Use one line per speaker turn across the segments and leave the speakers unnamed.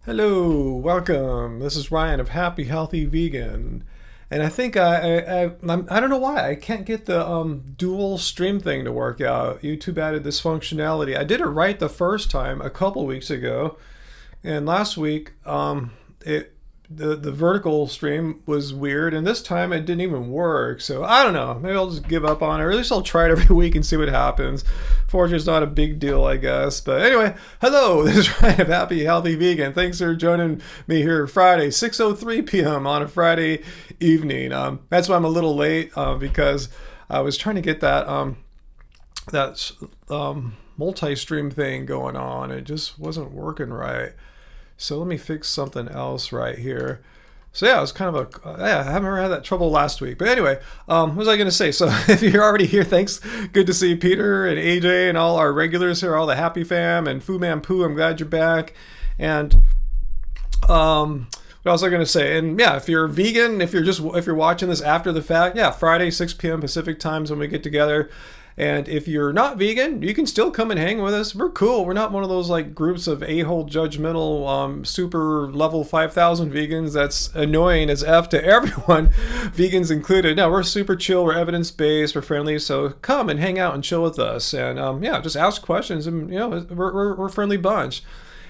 Hello, welcome. This is Ryan of Happy Healthy Vegan, and I think I don't know why I can't get the dual stream thing to work out. YouTube added this functionality. I did it right the first time a couple weeks ago, and last week it the vertical stream was weird, and this time it didn't even work. So I don't know. Maybe I'll just give up on it, or at least I'll try it every week and see what happens. Fortunately, it's not a big deal, I guess. But anyway, hello, this is Ryan of Happy Healthy Vegan. Thanks for joining me here Friday, 6:03 p.m. on a Friday evening. That's why I'm a little late because I was trying to get that multi-stream thing going on. It just wasn't working right. So let me fix something else right here. So yeah, it was kind of I haven't ever had that trouble last week. But anyway, what was I going to say? So if you're already here, thanks. Good to see Peter and AJ and all our regulars here, all the Happy Fam and Fu Man Poo. I'm glad you're back. And what else was I going to say? And yeah, if you're vegan, if you're watching this after the fact, yeah, Friday 6 p.m. Pacific times when we get together. And if you're not vegan, you can still come and hang with us. We're cool. We're not one of those like groups of a-hole judgmental super level 5,000 vegans that's annoying as F to everyone, vegans included. No, we're super chill. We're evidence-based. We're friendly. So come and hang out and chill with us. And yeah, just ask questions. And we're a friendly bunch.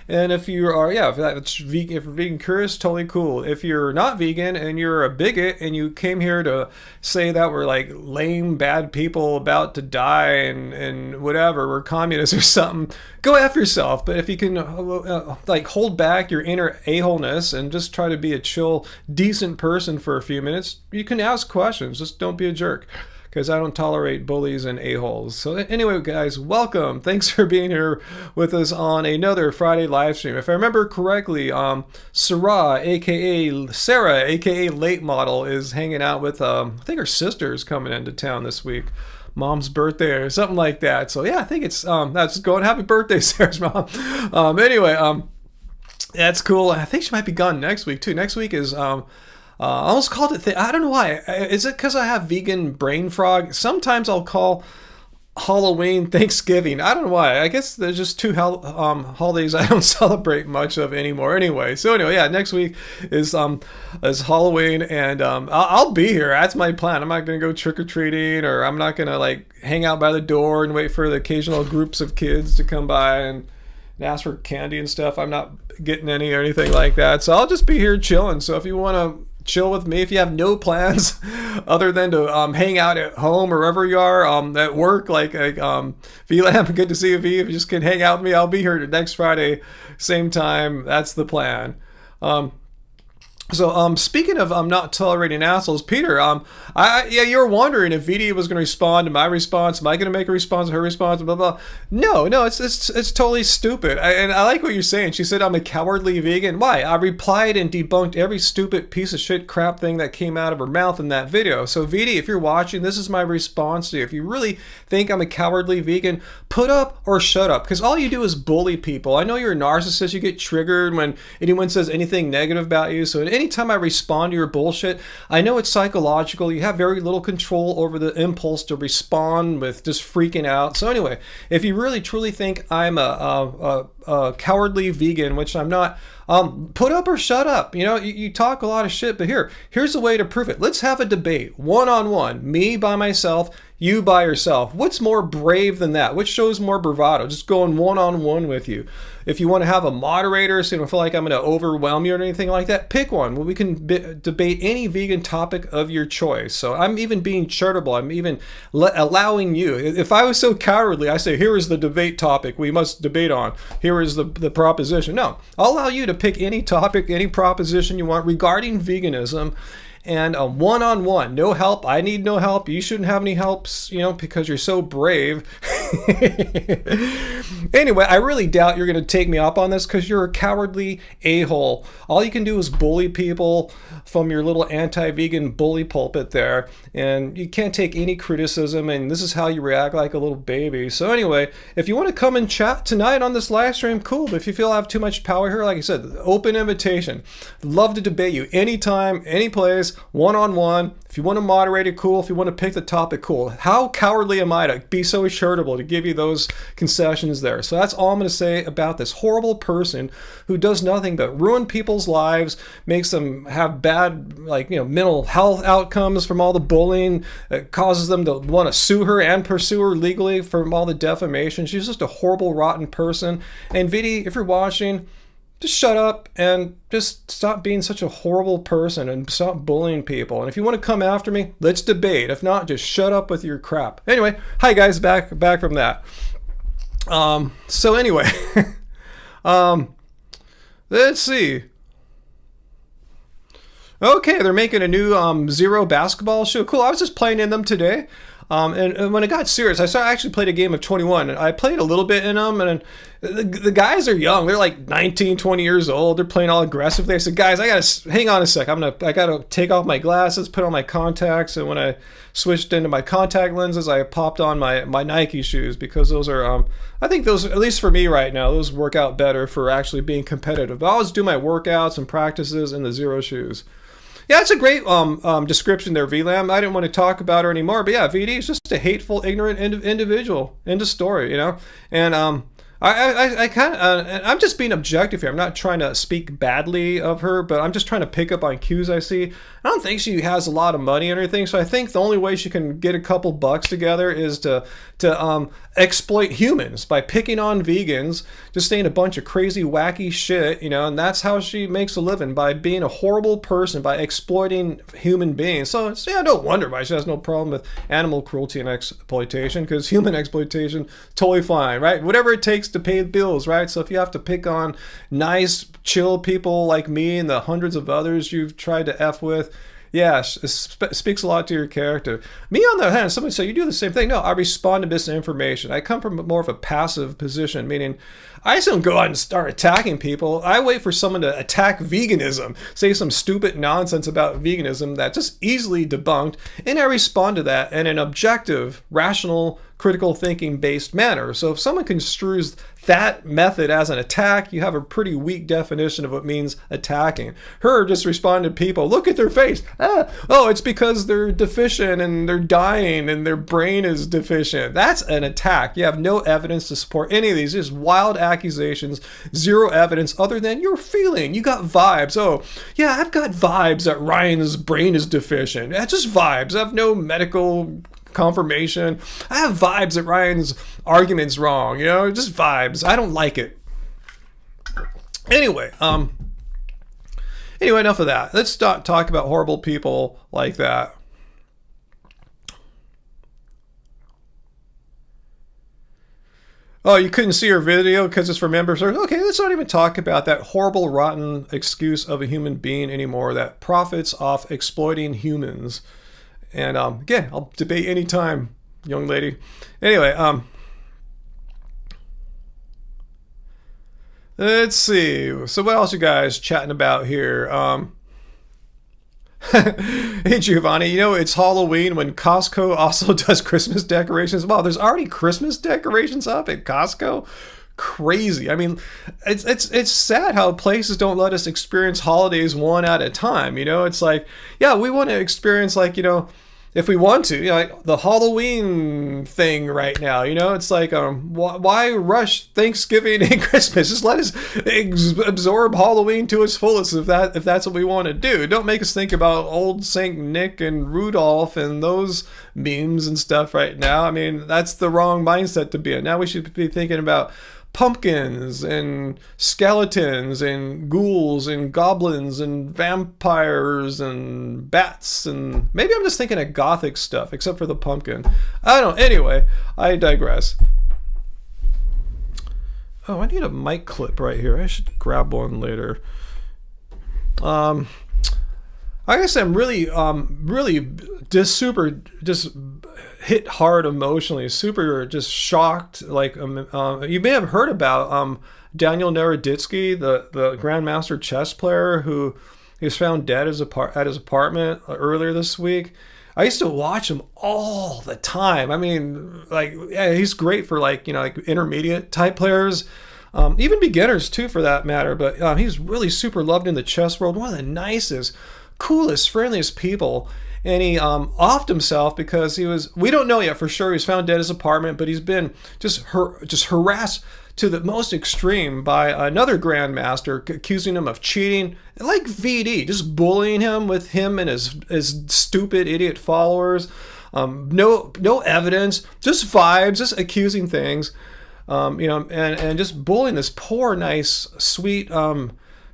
And if you are, if you're vegan curious, totally cool. If you're not vegan and you're a bigot and you came here to say that we're like lame, bad people about to die and whatever, we're communists or something, go after yourself. But if you can like hold back your inner a-holeness and just try to be a chill, decent person for a few minutes, you can ask questions. Just don't be a jerk, because I don't tolerate bullies and a-holes. So anyway, guys, welcome. Thanks for being here with us on another Friday live stream. If I remember correctly, Sarah, aka Late Model, is hanging out with, I think her sister's coming into town this week. Mom's birthday or something like that. So yeah, I think it's, that's going, happy birthday, Sarah's mom. Anyway, that's cool. I think she might be gone next week too. Next week is, I almost called it, I don't know why. Is it because I have vegan brain fog? Sometimes I'll call Halloween Thanksgiving. I don't know why. I guess there's just two holidays I don't celebrate much of anymore anyway. So anyway, yeah, next week is Halloween, and I'll be here. That's my plan. I'm not going to go trick-or-treating, or I'm not going to like hang out by the door and wait for the occasional groups of kids to come by and ask for candy and stuff. I'm not getting any or anything like that. So I'll just be here chilling. So if you want to chill with me, if you have no plans other than to hang out at home or wherever you are, at work, like VLAM, good to see you, V. If you just can hang out with me, I'll be here next Friday, same time. That's the plan. So speaking of not tolerating assholes, Peter, you were wondering if VD was going to respond to my response. Am I going to make a response to her response? Blah blah. No, it's totally stupid. And I like what you're saying. She said I'm a cowardly vegan. Why? I replied and debunked every stupid piece of shit crap thing that came out of her mouth in that video. So VD, if you're watching, this is my response to you. If you really think I'm a cowardly vegan, put up or shut up, because all you do is bully people. I know you're a narcissist. You get triggered when anyone says anything negative about you. So anytime I respond to your bullshit, I know it's psychological. You have very little control over the impulse to respond with just freaking out. So anyway, if you really truly think I'm a cowardly vegan, which I'm not, put up or shut up. You talk a lot of shit, but here's a way to prove it. Let's have a debate, one-on-one, me by myself, you by yourself. What's more brave than that? Which shows more bravado? Just going one-on-one with you. If you want to have a moderator, so you don't feel like I'm going to overwhelm you or anything like that, pick one. Well, we can debate any vegan topic of your choice. So I'm even being charitable. I'm even allowing you. If I was so cowardly, I say, here is the debate topic we must debate on. Here is the proposition. No, I'll allow you to pick any topic, any proposition you want regarding veganism. And one-on-one, no help. I need no help. You shouldn't have any helps, because you're so brave. Anyway, I really doubt you're going to take me up on this, because you're a cowardly a-hole. All you can do is bully people from your little anti-vegan bully pulpit there, and you can't take any criticism, and this is how you react, like a little baby. So anyway, if you want to come and chat tonight on this live stream, cool. But if you feel I have too much power here, like I said, open invitation. Love to debate you anytime, any place, one-on-one. If you want to moderate it, cool. If you want to pick the topic, cool. How cowardly am I to be so charitable to give you those concessions ends there. So that's all I'm going to say about this horrible person who does nothing but ruin people's lives, makes them have bad, like, mental health outcomes from all the bullying. It causes them to want to sue her and pursue her legally from all the defamation. She's just a horrible, rotten person. And VD, if you're watching, just shut up and just stop being such a horrible person and stop bullying people. And if you want to come after me, let's debate. If not, just shut up with your crap. Anyway, hi guys, back from that. So anyway, let's see. Okay, they're making a new Zero basketball show. Cool. I was just playing in them today. And when it got serious, I actually played a game of 21. And I played a little bit in them, and the guys are young. They're like 19, 20 years old. They're playing all aggressively. I said, guys, I gotta hang on a sec. I gotta take off my glasses, put on my contacts, and when I switched into my contact lenses, I popped on my Nike shoes, because those are I think those, at least for me right now, those work out better for actually being competitive. But I always do my workouts and practices in the Zero shoes. Yeah, it's a great description there, VLAM. I didn't want to talk about her anymore, but yeah, VD is just a hateful, ignorant individual. End of story, And I kind of, I'm just being objective here. I'm not trying to speak badly of her, but I'm just trying to pick up on cues I see. I don't think she has a lot of money or anything, so I think the only way she can get a couple bucks together is to exploit humans by picking on vegans, just saying a bunch of crazy, wacky shit, and that's how she makes a living, by being a horrible person, by exploiting human beings. So yeah, no wonder why she has no problem with animal cruelty and exploitation, because human exploitation, totally fine, right? Whatever it takes to pay the bills, right? So if you have to pick on nice, chill people like me and the hundreds of others you've tried to F with, yeah, it speaks a lot to your character. Me, on the other hand, someone say, you do the same thing. No, I respond to misinformation. I come from more of a passive position, meaning I just don't go out and start attacking people. I wait for someone to attack veganism, say some stupid nonsense about veganism that's just easily debunked, and I respond to that in an objective, rational, critical thinking based manner. So if someone construes that method as an attack, you have a pretty weak definition of what means attacking. Her just responded to people, look at their face. Oh, it's because they're deficient and they're dying and their brain is deficient. That's an attack. You have no evidence to support any of these. Just wild accusations, zero evidence other than your feeling. You got vibes. Oh, yeah, I've got vibes that Ryan's brain is deficient. That's just vibes. I have no medical confirmation. I have vibes that Ryan's argument's wrong, just vibes. I don't like it. Anyway, enough of that. Let's stop talk about horrible people like that. Oh, you couldn't see her video because it's for members. Okay, let's not even talk about that horrible, rotten excuse of a human being anymore that profits off exploiting humans. And again, I'll debate anytime, young lady. Anyway, let's see. So what else you guys chatting about here? Hey, Giovanni, it's Halloween when Costco also does Christmas decorations. Wow, there's already Christmas decorations up at Costco? Crazy. I mean, it's sad how places don't let us experience holidays one at a time. It's like, yeah, we want to experience, like, if we want to, like the Halloween thing right now, it's like, why rush Thanksgiving and Christmas? Just let us absorb Halloween to its fullest if that's what we want to do. Don't make us think about old Saint Nick and Rudolph and those memes and stuff right now. I mean, that's the wrong mindset to be in. Now we should be thinking about pumpkins and skeletons and ghouls and goblins and vampires and bats, and maybe I'm just thinking of gothic stuff except for the pumpkin. I don't know. Anyway, I digress. Oh, I need a mic clip right here. I should grab one later. I guess I'm really just hit hard emotionally, super just shocked. Like you may have heard about Daniel Naroditsky, the grandmaster chess player who he was found dead at his apartment earlier this week. I used to watch him all the time. I mean, like, yeah, he's great for like intermediate type players. Even beginners too, for that matter. But he's really super loved in the chess world. One of the nicest, coolest, friendliest people. and he offed himself because we don't know yet for sure, he was found dead in his apartment, but he's been just harassed to the most extreme by another grandmaster, accusing him of cheating, like VD, just bullying him with him and his stupid idiot followers. No evidence, just vibes, just accusing things, and just bullying this poor, nice, sweet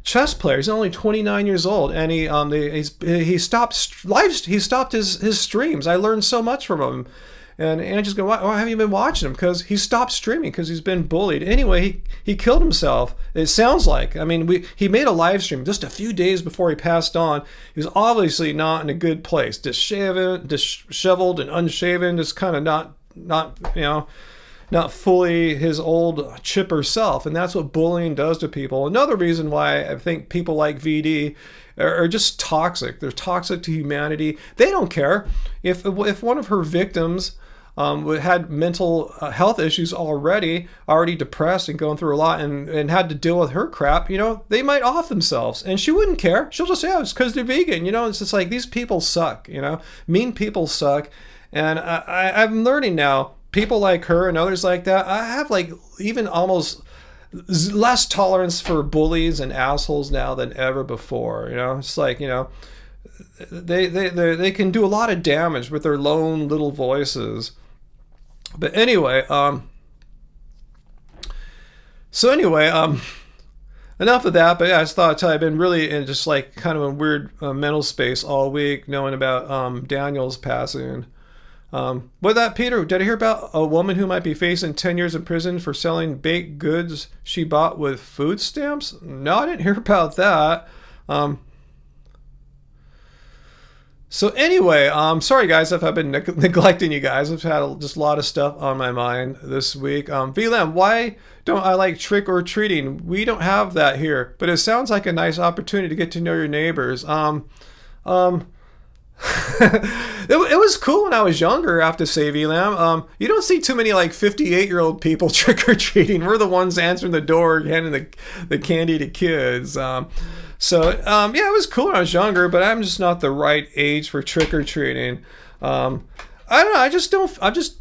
chess player. He's only 29 years old, and he stopped his streams. I learned so much from him. And Angie's going, why have you been watching him? Because he stopped streaming because he's been bullied. Anyway, he killed himself. It sounds like. I mean, he made a live stream just a few days before he passed on. He was obviously not in a good place, disheveled and unshaven, just kind of not fully his old chipper self. And that's what bullying does to people. Another reason why I think people like VD are just toxic. They're toxic to humanity. They don't care if one of her victims had mental health issues already depressed and going through a lot and had to deal with her crap, they might off themselves, and she wouldn't care. She'll just say, it's because they're vegan. It's just like, these people suck. Mean people suck. And I'm learning now, people like her and others like that, I have like even almost less tolerance for bullies and assholes now than ever before. It's like, they can do a lot of damage with their lone little voices. But anyway, enough of that. But yeah, I just thought I'd tell you, I've been really in just like kind of a weird mental space all week, knowing about Daniel's passing. With that, Peter, did I hear about a woman who might be facing 10 years in prison for selling baked goods she bought with food stamps? No, I didn't hear about that. So anyway, sorry guys if I've been neglecting you guys. I've had just a lot of stuff on my mind this week. VLM, why don't I like trick or treating? We don't have that here, but it sounds like a nice opportunity to get to know your neighbors. It was cool when I was younger, I have to say, VLAM. You don't see too many like 58-year-old people trick-or-treating. We're the ones answering the door, handing the candy to kids. Yeah, it was cool when I was younger, but I'm just not the right age for trick-or-treating. I don't know, I just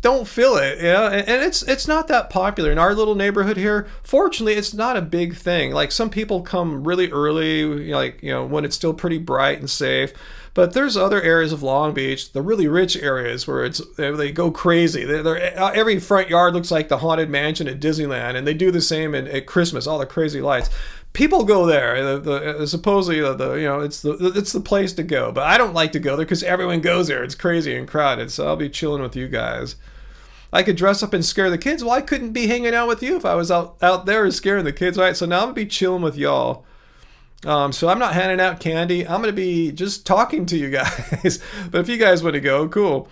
don't feel it, and it's not that popular in our little neighborhood here. Fortunately, it's not a big thing. Like, some people come really early, like, when it's still pretty bright and safe. But there's other areas of Long Beach, the really rich areas, where they go crazy. Every front yard looks like the Haunted Mansion at Disneyland, and they do the same at Christmas, all the crazy lights. People go there. Supposedly, it's the place to go. But I don't like to go there because everyone goes there. It's crazy and crowded. So I'll be chilling with you guys. I could dress up and scare the kids. Well, I couldn't be hanging out with you if I was out there scaring the kids, right? So now I'm gonna be chilling with y'all. So I'm not handing out candy. I'm going to be just talking to you guys. But if you guys want to go, cool.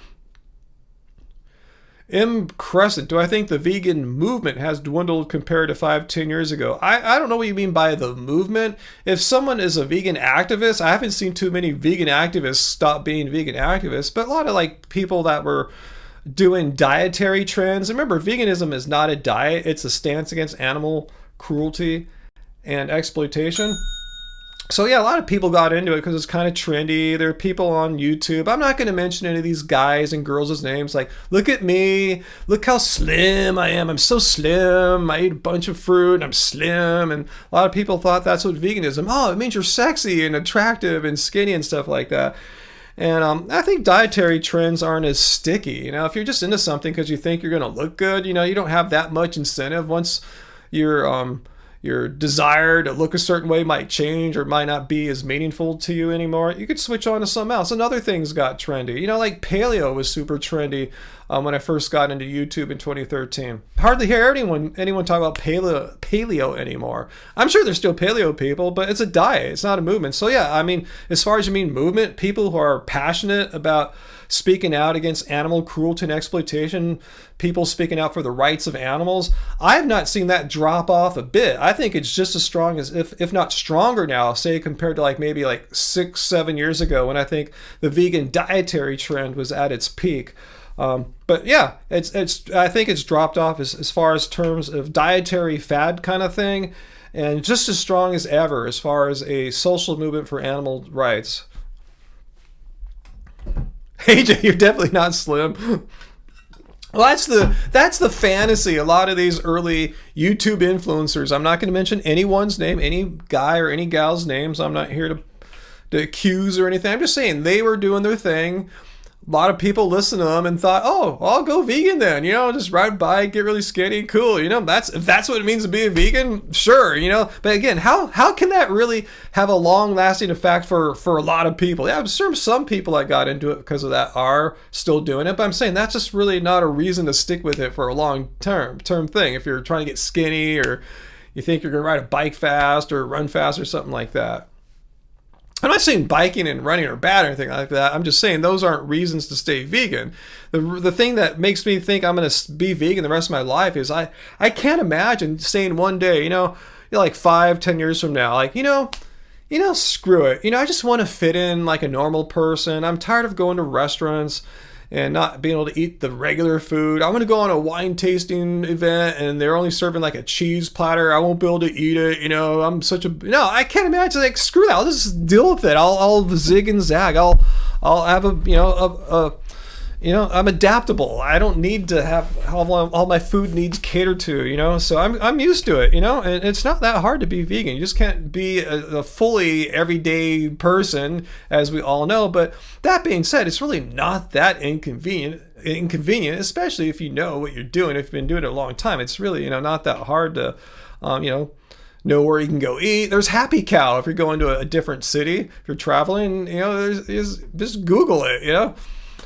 M. Crescent, do I think the vegan movement has dwindled compared to 5-10 years ago? I don't know what you mean by the movement. If someone is a vegan activist, I haven't seen too many vegan activists stop being vegan activists, but a lot of like people that were doing dietary trends. Remember, veganism is not a diet. It's a stance against animal cruelty and exploitation. So yeah, a lot of people got into it because it's kind of trendy. There are people on YouTube. I'm not going to mention any of these guys and girls' names. Like, look at me. Look how slim I am. I'm so slim. I eat a bunch of fruit and I'm slim. And a lot of people thought that's what veganism. Oh, it means you're sexy and attractive and skinny and stuff like that. And I think dietary trends aren't as sticky. If you're just into something because you think you're going to look good, you don't have that much incentive. Once your desire to look a certain way might change or might not be as meaningful to you anymore, you could switch on to something else. And other things got trendy. Like paleo was super trendy when I first got into YouTube in 2013. Hardly hear anyone talk about paleo anymore. I'm sure there's still paleo people, but it's a diet. It's not a movement. So yeah, I mean, as far as you mean movement, people who are passionate about speaking out against animal cruelty and exploitation, people speaking out for the rights of animals, I've not seen that drop off a bit. I think it's just as strong as, if not stronger now, say compared to maybe 6-7 years ago, when I think the vegan dietary trend was at its peak. But yeah, I think it's dropped off as far as terms of dietary fad kind of thing, and just as strong as ever as far as a social movement for animal rights. AJ, you're definitely not slim. Well, that's the fantasy. A lot of these early YouTube influencers. I'm not going to mention anyone's name, any guy or any gal's names. I'm not here to accuse or anything. I'm just saying they were doing their thing. A lot of people listened to them and thought, "Oh, I'll go vegan then." Just ride a bike, get really skinny, cool. If that's what it means to be a vegan, sure. But again, how can that really have a long lasting effect for a lot of people? Yeah, I'm sure some people that got into it because of that are still doing it, but I'm saying that's just really not a reason to stick with it for a long term thing. If you're trying to get skinny, or you think you're gonna ride a bike fast or run fast or something like that. I'm not saying biking and running are bad or anything like that. I'm just saying those aren't reasons to stay vegan. The thing that makes me think I'm going to be vegan the rest of my life is I can't imagine saying one day, like 5-10 years from now, like, screw it. I just want to fit in like a normal person. I'm tired of going to restaurants and not being able to eat the regular food. I want to go on a wine tasting event and they're only serving like a cheese platter. I won't be able to eat it. I'm such a, I can't imagine, like, screw that. I'll just deal with it. I'll zig and zag. I'll have I'm adaptable. I don't need to have all my food needs catered to, so I'm used to it, and it's not that hard to be vegan. You just can't be a fully everyday person, as we all know. But that being said, it's really not that inconvenient, especially if you know what you're doing. If you've been doing it a long time, it's really, not that hard to, know where you can go eat. There's Happy Cow if you're going to a different city. If you're traveling, there's just Google it,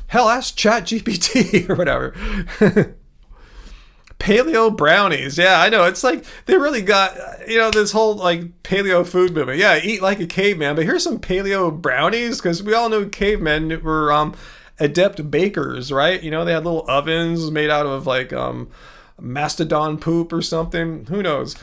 Hell, ask ChatGPT or whatever. Paleo brownies. Yeah, I know. It's like they really got, this whole like paleo food movement. Yeah, eat like a caveman. But here's some paleo brownies, because we all know cavemen were adept bakers, right? They had little ovens made out of like mastodon poop or something. Who knows?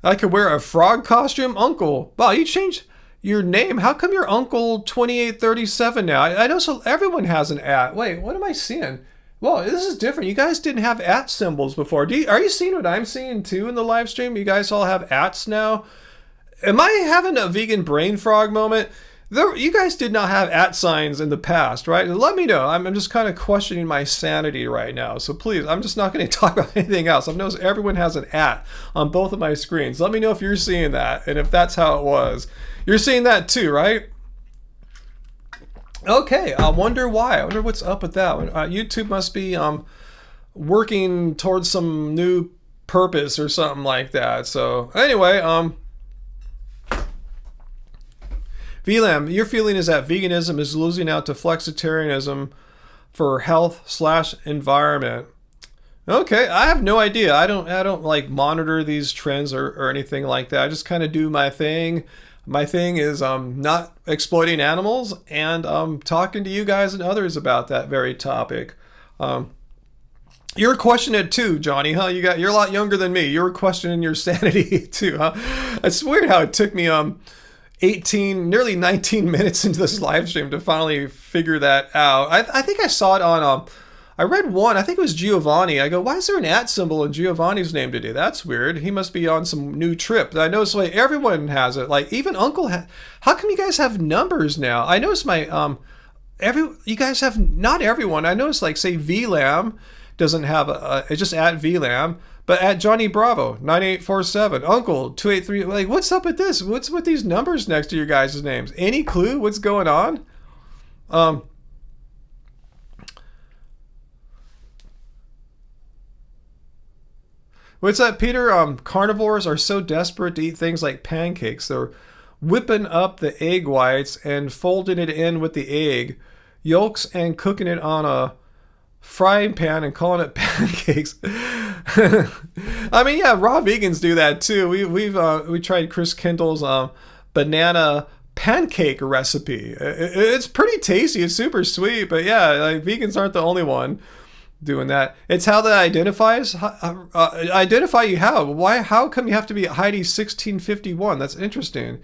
I could wear a frog costume, Uncle. Wow, you changed your name. How come you're Uncle 2837 now? I know, so everyone has an @ Wait, what am I seeing? Well, this is different. You guys didn't have @ symbols before. Are you seeing what I'm seeing too in the live stream? You guys all have @ now. Am I having a vegan brain frog moment? You guys did not have @ signs in the past, right? Let me know. I'm just kind of questioning my sanity right now. So please, I'm just not going to talk about anything else. I've noticed everyone has an @ on both of my screens. Let me know if you're seeing that and if that's how it was. You're seeing that too, right? Okay, I wonder why. I wonder what's up with that one. YouTube must be working towards some new purpose or something like that. So anyway, VLAM, your feeling is that veganism is losing out to flexitarianism for health/environment. Okay, I have no idea. I don't like monitor these trends or anything like that. I just kind of do my thing. My thing is not exploiting animals and talking to you guys and others about that very topic. You're questioning it too, Johnny, huh? You're a lot younger than me. You're questioning your sanity too, huh? It's weird how it took me 18, nearly 19 minutes into this live stream to finally figure that out. I think I saw it on, I read one, I think it was Giovanni. I go, why is there an @ symbol in Giovanni's name today? That's weird. He must be on some new trip. I noticed like everyone has it. Like even Uncle how come you guys have numbers now? I noticed my, you guys have, not everyone. I noticed like say VLAM doesn't have it's just @ VLAM. But at Johnny Bravo, 9847, Uncle 283, like what's up with this? What's with these numbers next to your guys' names? Any clue what's going on? What's that, Peter? Carnivores are so desperate to eat things like pancakes. They're whipping up the egg whites and folding it in with the egg yolks and cooking it on a frying pan and calling it pancakes. I mean, yeah, raw vegans do that too. We tried Chris Kendall's banana pancake recipe. It's pretty tasty. It's super sweet, but yeah, like vegans aren't the only one doing that. It's how that identifies. Identify you how? Why? How come you have to be Heidi 1651? That's interesting.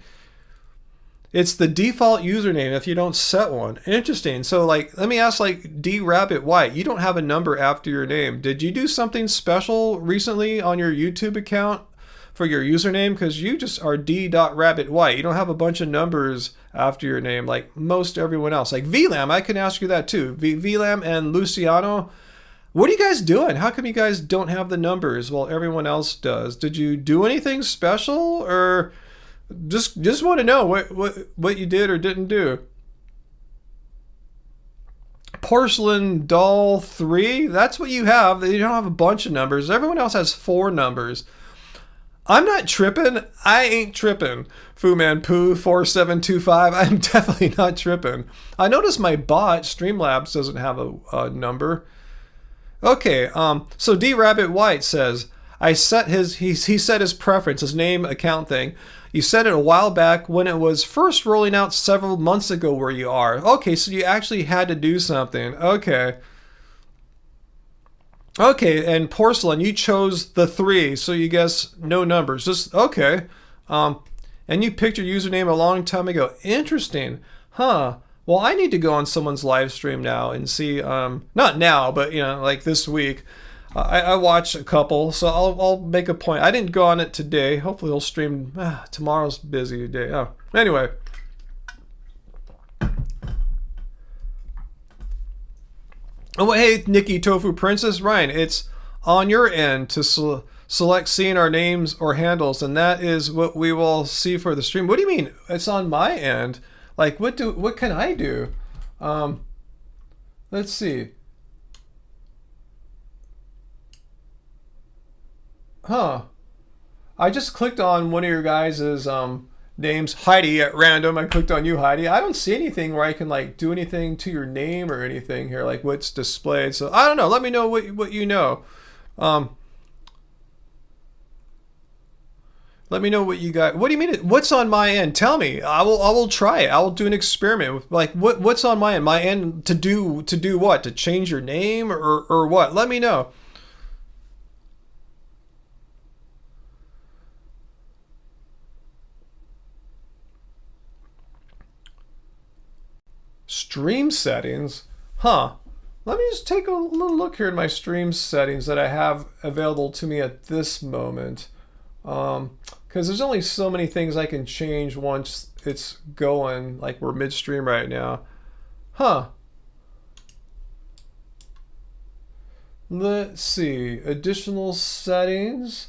It's the default username if you don't set one. Interesting. So like, let me ask like D Rabbit White, you don't have a number after your name. Did you do something special recently on your YouTube account for your username? Because you just are d.rabbitwhite. You don't have a bunch of numbers after your name like most everyone else. Like VLAM, I can ask you that too. VLAM and Luciano, what are you guys doing? How come you guys don't have the numbers while everyone else does? Did you do anything special, or just want to know what you did or didn't do? Porcelain Doll 3, that's what you have. You don't have a bunch of numbers. Everyone else has 4 numbers. I'm not tripping. I ain't tripping. Fu Man Poo 4725. I'm definitely not tripping. I noticed my bot Streamlabs doesn't have a number. Okay, so D Rabbit White says, I set he set his preference, his name account thing. You said it a while back when it was first rolling out several months ago where you are. Okay, so you actually had to do something. Okay. Okay, and Porcelain, you chose the 3, so you guess no numbers. Just, okay. And you picked your username a long time ago. Interesting. Huh. Well, I need to go on someone's live stream now and see, not now, but, you know, like this week. I watch a couple, so I'll make a point. I didn't go on it today. Hopefully he'll stream. Tomorrow's busy day. Oh, anyway. Oh, hey, Nikki Tofu Princess. Ryan, it's on your end to select seeing our names or handles, and that is what we will see for the stream. What do you mean? It's on my end. Like, what can I do? Let's see. Huh. I just clicked on one of your guys' names, Heidi, at random. I clicked on you, Heidi. I don't see anything where I can like do anything to your name or anything here, like what's displayed. So I don't know. Let me know what you know. Let me know what you got. What do you mean? What's on my end? Tell me. I will try it. I will do an experiment. Like what's on my end? My end to do what? To change your name or what? Let me know. Stream settings? Huh. Let me just take a little look here in my stream settings that I have available to me at this moment. Because there's only so many things I can change once it's going, like we're midstream right now. Huh. Let's see. Additional settings.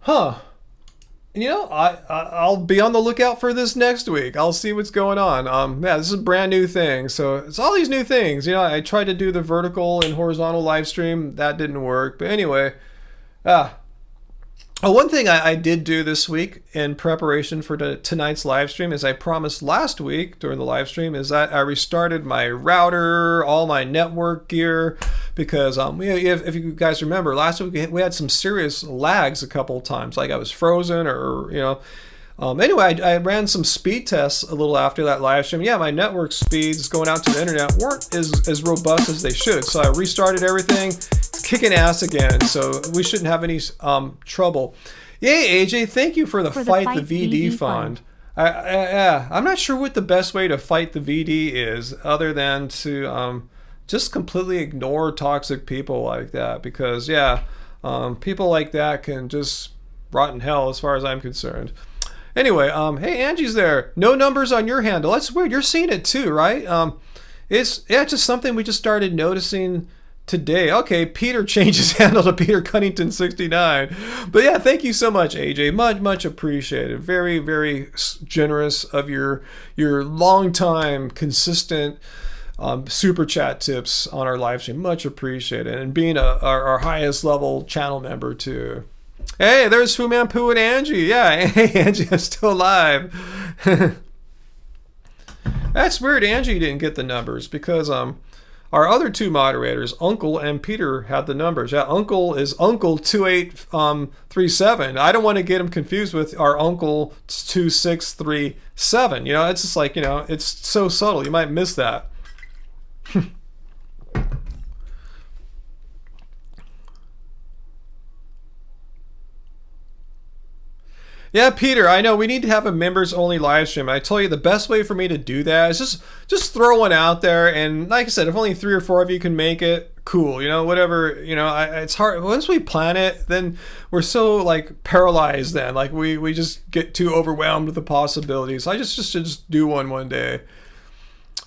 Huh. You know, I'll be on the lookout for this next week. I'll see what's going on. Yeah, this is a brand new thing. So it's all these new things. You know, I tried to do the vertical and horizontal live stream. That didn't work. But anyway, one thing I did do this week in preparation for tonight's live stream, as I promised last week during the live stream, is that I restarted my router, all my network gear, because if you guys remember, last week we had some serious lags a couple of times, like I was frozen or, you know. Anyway, I ran some speed tests a little after that live stream. Yeah, my network speeds going out to the internet weren't as robust as they should. So I restarted everything. It's kicking ass again. So we shouldn't have any trouble. Yay, AJ, thank you for the Fight the VD fund. I'm not sure what the best way to fight the VD is other than to just completely ignore toxic people like that. Because, yeah, people like that can just rot in hell as far as I'm concerned. Anyway, hey, Angie's there. No numbers on your handle. That's weird. You're seeing it too, right? It's just something we just started noticing today. Okay, Peter changed his handle to Peter Cunnington 69. But yeah, thank you so much, AJ. Much appreciated. Very, very generous of your long-time, consistent super chat tips on our live stream. Much appreciated. And being our highest level channel member too. Hey, there's Fu Man Poo and Angie. Yeah, hey, Angie, I'm still alive. That's weird. Angie didn't get the numbers because our other two moderators, Uncle and Peter, had the numbers. Yeah, Uncle is Uncle 2837. I don't want to get him confused with our Uncle 2637. You know, it's just like, you know, it's so subtle. You might miss that. Yeah, Peter, I know we need to have a members-only live stream. I told you the best way for me to do that is just throw one out there. And like I said, if only 3 or 4 of you can make it, cool, you know, whatever, you know, it's hard. Once we plan it, then we're so like paralyzed then. Like we just get too overwhelmed with the possibilities. I just do one day.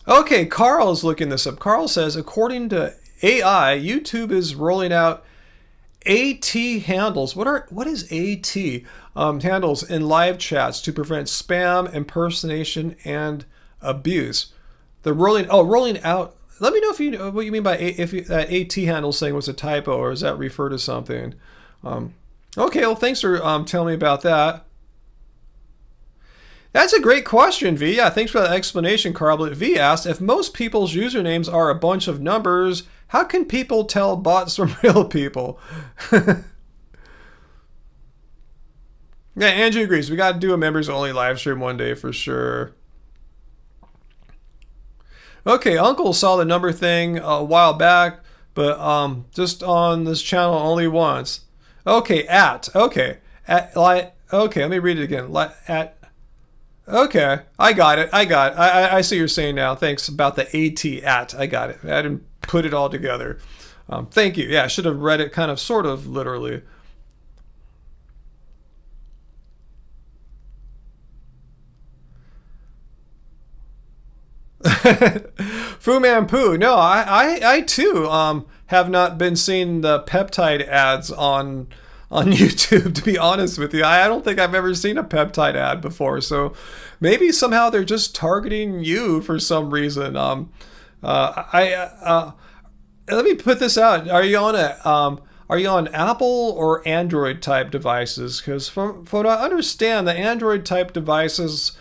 Okay, Carl's looking this up. Carl says, according to AI, YouTube is rolling out AT handles. What is AT handles in live chats to prevent spam, impersonation, and abuse. The rolling out. Let me know if you know what you mean by if that AT handle saying was a typo, or does that refer to something? Okay, well, thanks for telling me about that. That's a great question, V. Yeah, thanks for that explanation, Carl. But V asked, if most people's usernames are a bunch of numbers, how can people tell bots from real people? Yeah, Andrew agrees. We got to do a members-only live stream one day for sure. Okay, Uncle saw the number thing a while back, but just on this channel only once. Okay, okay, okay. Let me read it again. Okay, I got it. I see what you're saying now. Thanks about the at. I got it. I didn't put it all together. Thank you. Yeah, I should have read it kind of, sort of, literally. Fu Man Poo. No, I too have not been seeing the peptide ads on YouTube, to be honest with you. I don't think I've ever seen a peptide ad before, so maybe somehow they're just targeting you for some reason. Let me put this out. Are you on Apple or Android type devices? Because from what I understand, the Android type devices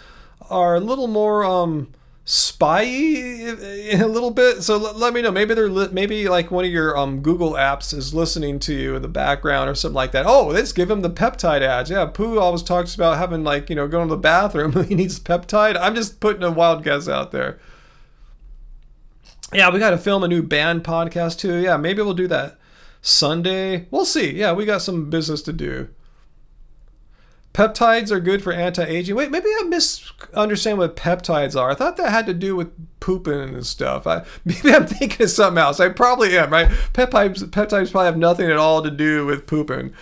are a little more spy-y a little bit, so let me know. Maybe like one of your Google apps is listening to you in the background or something like that. Oh, let's give him the peptide ads. Yeah, Pooh always talks about having, like, you know, going to the bathroom. He needs peptide. I'm just putting a wild guess out there. Yeah, we got to film a new band podcast too. Yeah, maybe we'll do that Sunday. We'll see. Yeah, we got some business to do. Peptides are good for anti-aging. Wait, maybe I misunderstand what peptides are. I thought that had to do with pooping and stuff. Maybe I'm thinking of something else. I probably am, right? Peptides probably have nothing at all to do with pooping.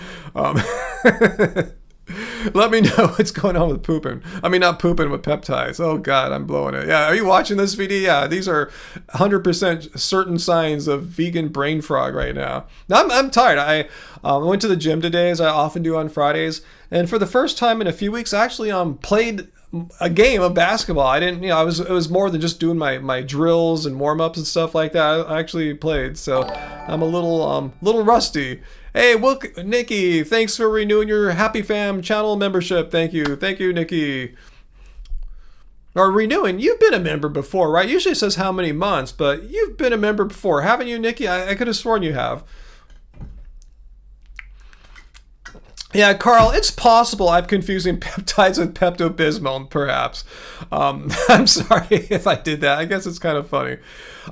Let me know what's going on with pooping. I mean, not pooping with peptides. Oh, God, I'm blowing it. Yeah, are you watching this video? Yeah, these are 100% certain signs of vegan brain frog right now. I'm tired. I went to the gym today, as I often do on Fridays. And for the first time in a few weeks, I actually played a game of basketball. I didn't, you know, it was more than just doing my drills and warm-ups and stuff like that. I actually played, so I'm a little rusty. Hey, Nikki, thanks for renewing your Happy Fam channel membership. Thank you, Nikki. Or renewing, you've been a member before, right? Usually it says how many months, but you've been a member before, haven't you, Nikki? I could have sworn you have. Yeah, Carl, it's possible I'm confusing peptides with Pepto-Bismol, perhaps. I'm sorry if I did that. I guess it's kind of funny.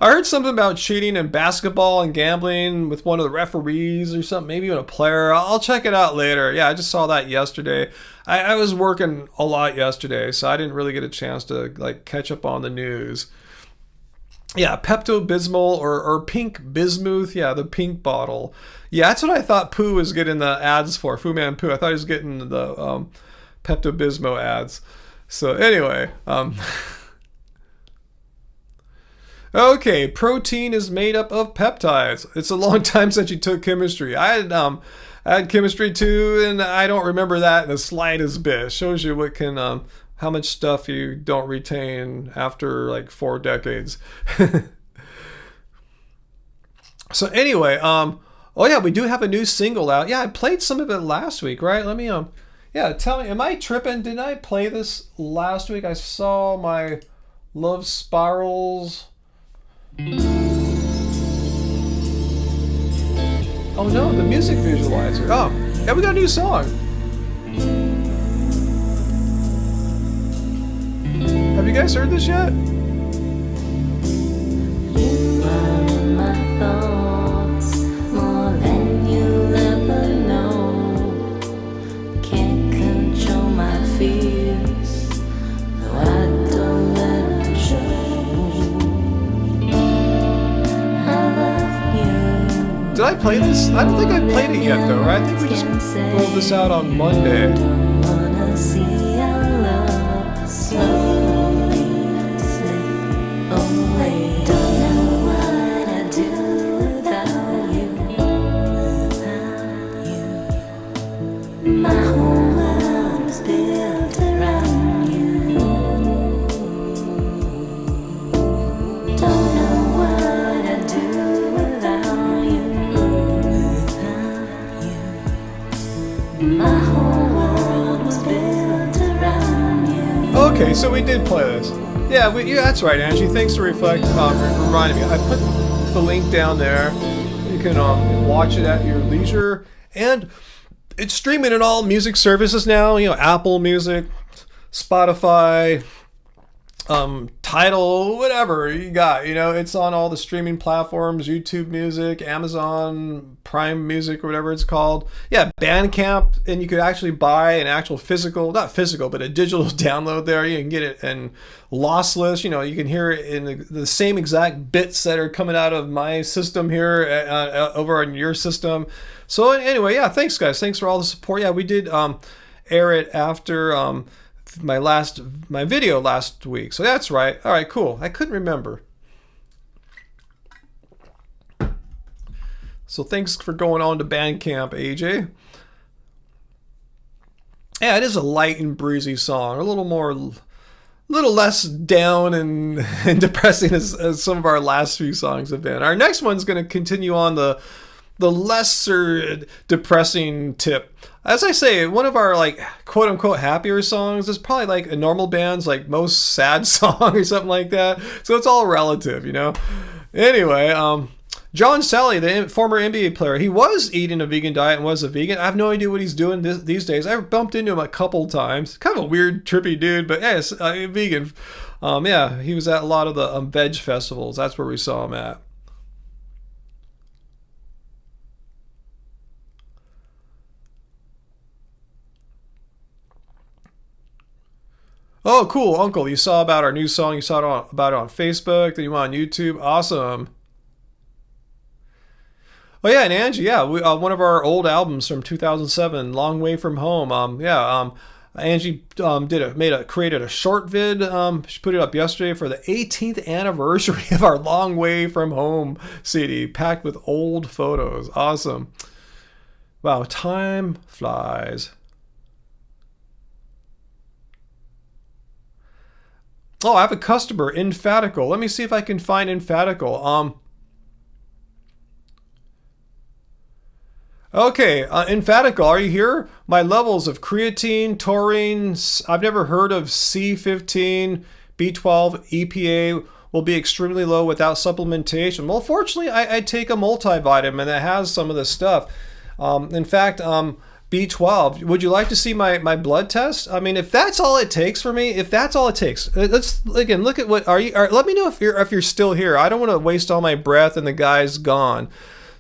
I heard something about cheating in basketball and gambling with one of the referees or something, maybe even a player. I'll check it out later. Yeah, I just saw that yesterday. I was working a lot yesterday, so I didn't really get a chance to like catch up on the news. Yeah, Pepto-Bismol or pink bismuth. Yeah, the pink bottle. Yeah, that's what I thought Pooh was getting the ads for. Fu Man Pooh. I thought he was getting the Pepto-Bismol ads. So anyway, okay, protein is made up of peptides. It's a long time since you took chemistry. I had chemistry too, and I don't remember that in the slightest bit. It shows you what can how much stuff you don't retain after like 4 decades. So anyway, oh yeah, we do have a new single out. Yeah, I played some of it last week, right? Let me yeah, tell me, am I tripping? Didn't I play this last week? I saw my Love Spirals. Oh no, the music visualizer. Oh, yeah, we got a new song. Have you guys heard this yet?
You are in my thoughts more than you'll ever know. Can't control my fears, though I don't let them show. I love you.
Did I play this? I don't think I played it yet, though, right? I think we just rolled this out on Monday.
Don't wanna see our love slowly slip away. Don't know what I'd do without you. My whole world was built around you. Don't know what I'd do without you. My whole world was built around you.
Okay, so we did play this. Yeah, that's right, Angie. Thanks for reminding me. I put the link down there. You can watch it at your leisure. And it's streaming in all music services now. Apple Music, Spotify, Tidal, whatever you got. It's on all the streaming platforms, YouTube Music, Amazon Prime Music, or whatever it's called. Yeah, Bandcamp, and you could actually buy an actual not physical, but a digital download there. You can get it in lossless. You can hear it in the same exact bits that are coming out of my system here over on your system. So anyway, yeah, thanks guys. Thanks for all the support. Yeah, we did air it after my video last week. So that's right. All right, cool. I couldn't remember. So thanks for going on to Bandcamp, AJ. Yeah, it is a light and breezy song. A little less down and depressing as some of our last few songs have been. Our next one's going to continue on the lesser depressing tip. As I say, one of our quote unquote happier songs is probably like a normal band's most sad song or something like that. So it's all relative, Anyway, John Sally, the former NBA player, he was eating a vegan diet and was a vegan. I have no idea what he's doing these days. I bumped into him a couple times. Kind of a weird, trippy dude, but yeah, it's vegan. Yeah, he was at a lot of the veg festivals. That's where we saw him at. Oh, cool, Uncle. You saw about our new song. You saw about it on Facebook. Then you went on YouTube. Awesome. Oh, yeah, and Angie, yeah, one of our old albums from 2007, Long Way From Home. Angie created a short vid. She put it up yesterday for the 18th anniversary of our Long Way From Home CD, packed with old photos. Awesome. Wow, time flies. Oh, I have a customer, Infatical. Let me see if I can find Infatical. Okay, Infatical, are you here? My levels of creatine, taurine, I've never heard of C15, B12, EPA will be extremely low without supplementation. Well, fortunately, I take a multivitamin that has some of this stuff. In fact, B12. Would you like to see my blood test? I mean, if that's all it takes for me, if that's all it takes, let's again look at what let me know if you're still here. I don't want to waste all my breath and the guy's gone.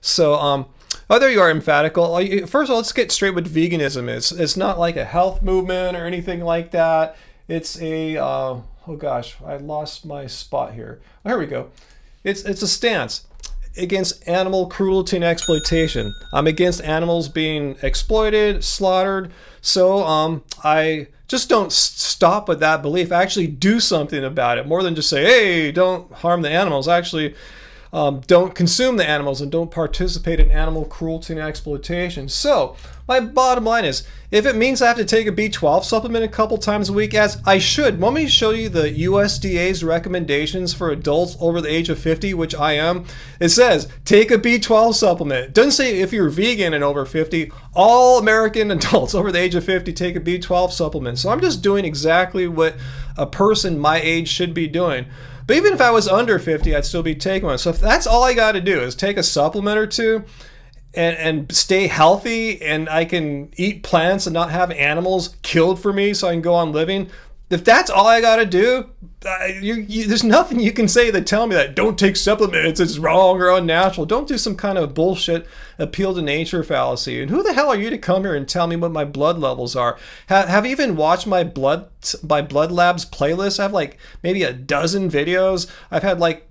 So oh, there you are, Infatical. First of all, let's get straight with veganism. It's not like a health movement or anything like that. It's a oh gosh, I lost my spot here. Oh, here we go. It's a stance against animal cruelty and exploitation. I'm against animals being exploited, slaughtered. So I just don't stop with that belief. I actually do something about it, more than just say, hey, don't harm the animals. Actually, don't consume the animals and don't participate in animal cruelty and exploitation. So my bottom line is, if it means I have to take a B12 supplement a couple times a week, as I should, want me to show you the USDA's recommendations for adults over the age of 50, which I am. It says, take a B12 supplement. It doesn't say if you're vegan and over 50. All American adults over the age of 50 take a B12 supplement. So I'm just doing exactly what a person my age should be doing. But even if I was under 50, I'd still be taking one. So if that's all I got to do is take a supplement or two and stay healthy, and I can eat plants and not have animals killed for me so I can go on living, if that's all I got to do, there's nothing you can say that tell me that don't take supplements, it's wrong or unnatural. Don't do some kind of bullshit appeal to nature fallacy. And who the hell are you to come here and tell me what my blood levels are? Have you even watched my blood labs playlist? I have like maybe a dozen videos. I've had like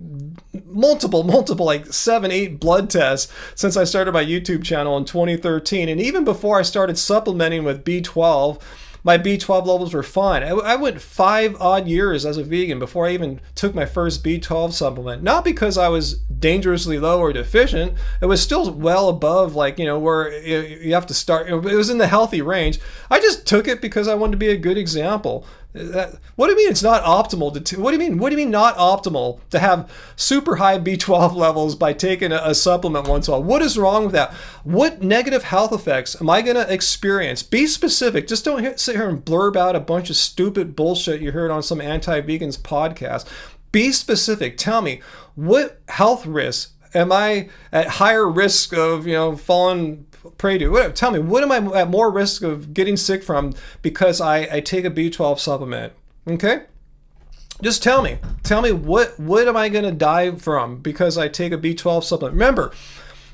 multiple like 7-8 blood tests since I started my YouTube channel in 2013. And even before I started supplementing with B12, my B12 levels were fine. I went 5 odd years as a vegan before I even took my first B12 supplement. Not because I was dangerously low or deficient. It was still well above, like, you know, where you have to start. It was in the healthy range. I just took it because I wanted to be a good example. What do you mean it's not optimal what do you mean not optimal to have super high B12 levels by taking a supplement once in a while? What is wrong with that? What negative health effects am I going to experience? Be specific. Just don't sit here and blurb out a bunch of stupid bullshit you heard on some anti-vegans podcast. Be specific. Tell me, what health risks am I at higher risk of, you know, falling prey to? Whatever. Tell me, what am I at more risk of getting sick from because I take a B12 supplement? Okay? Just tell me. Tell me what am I going to die from because I take a B12 supplement? Remember,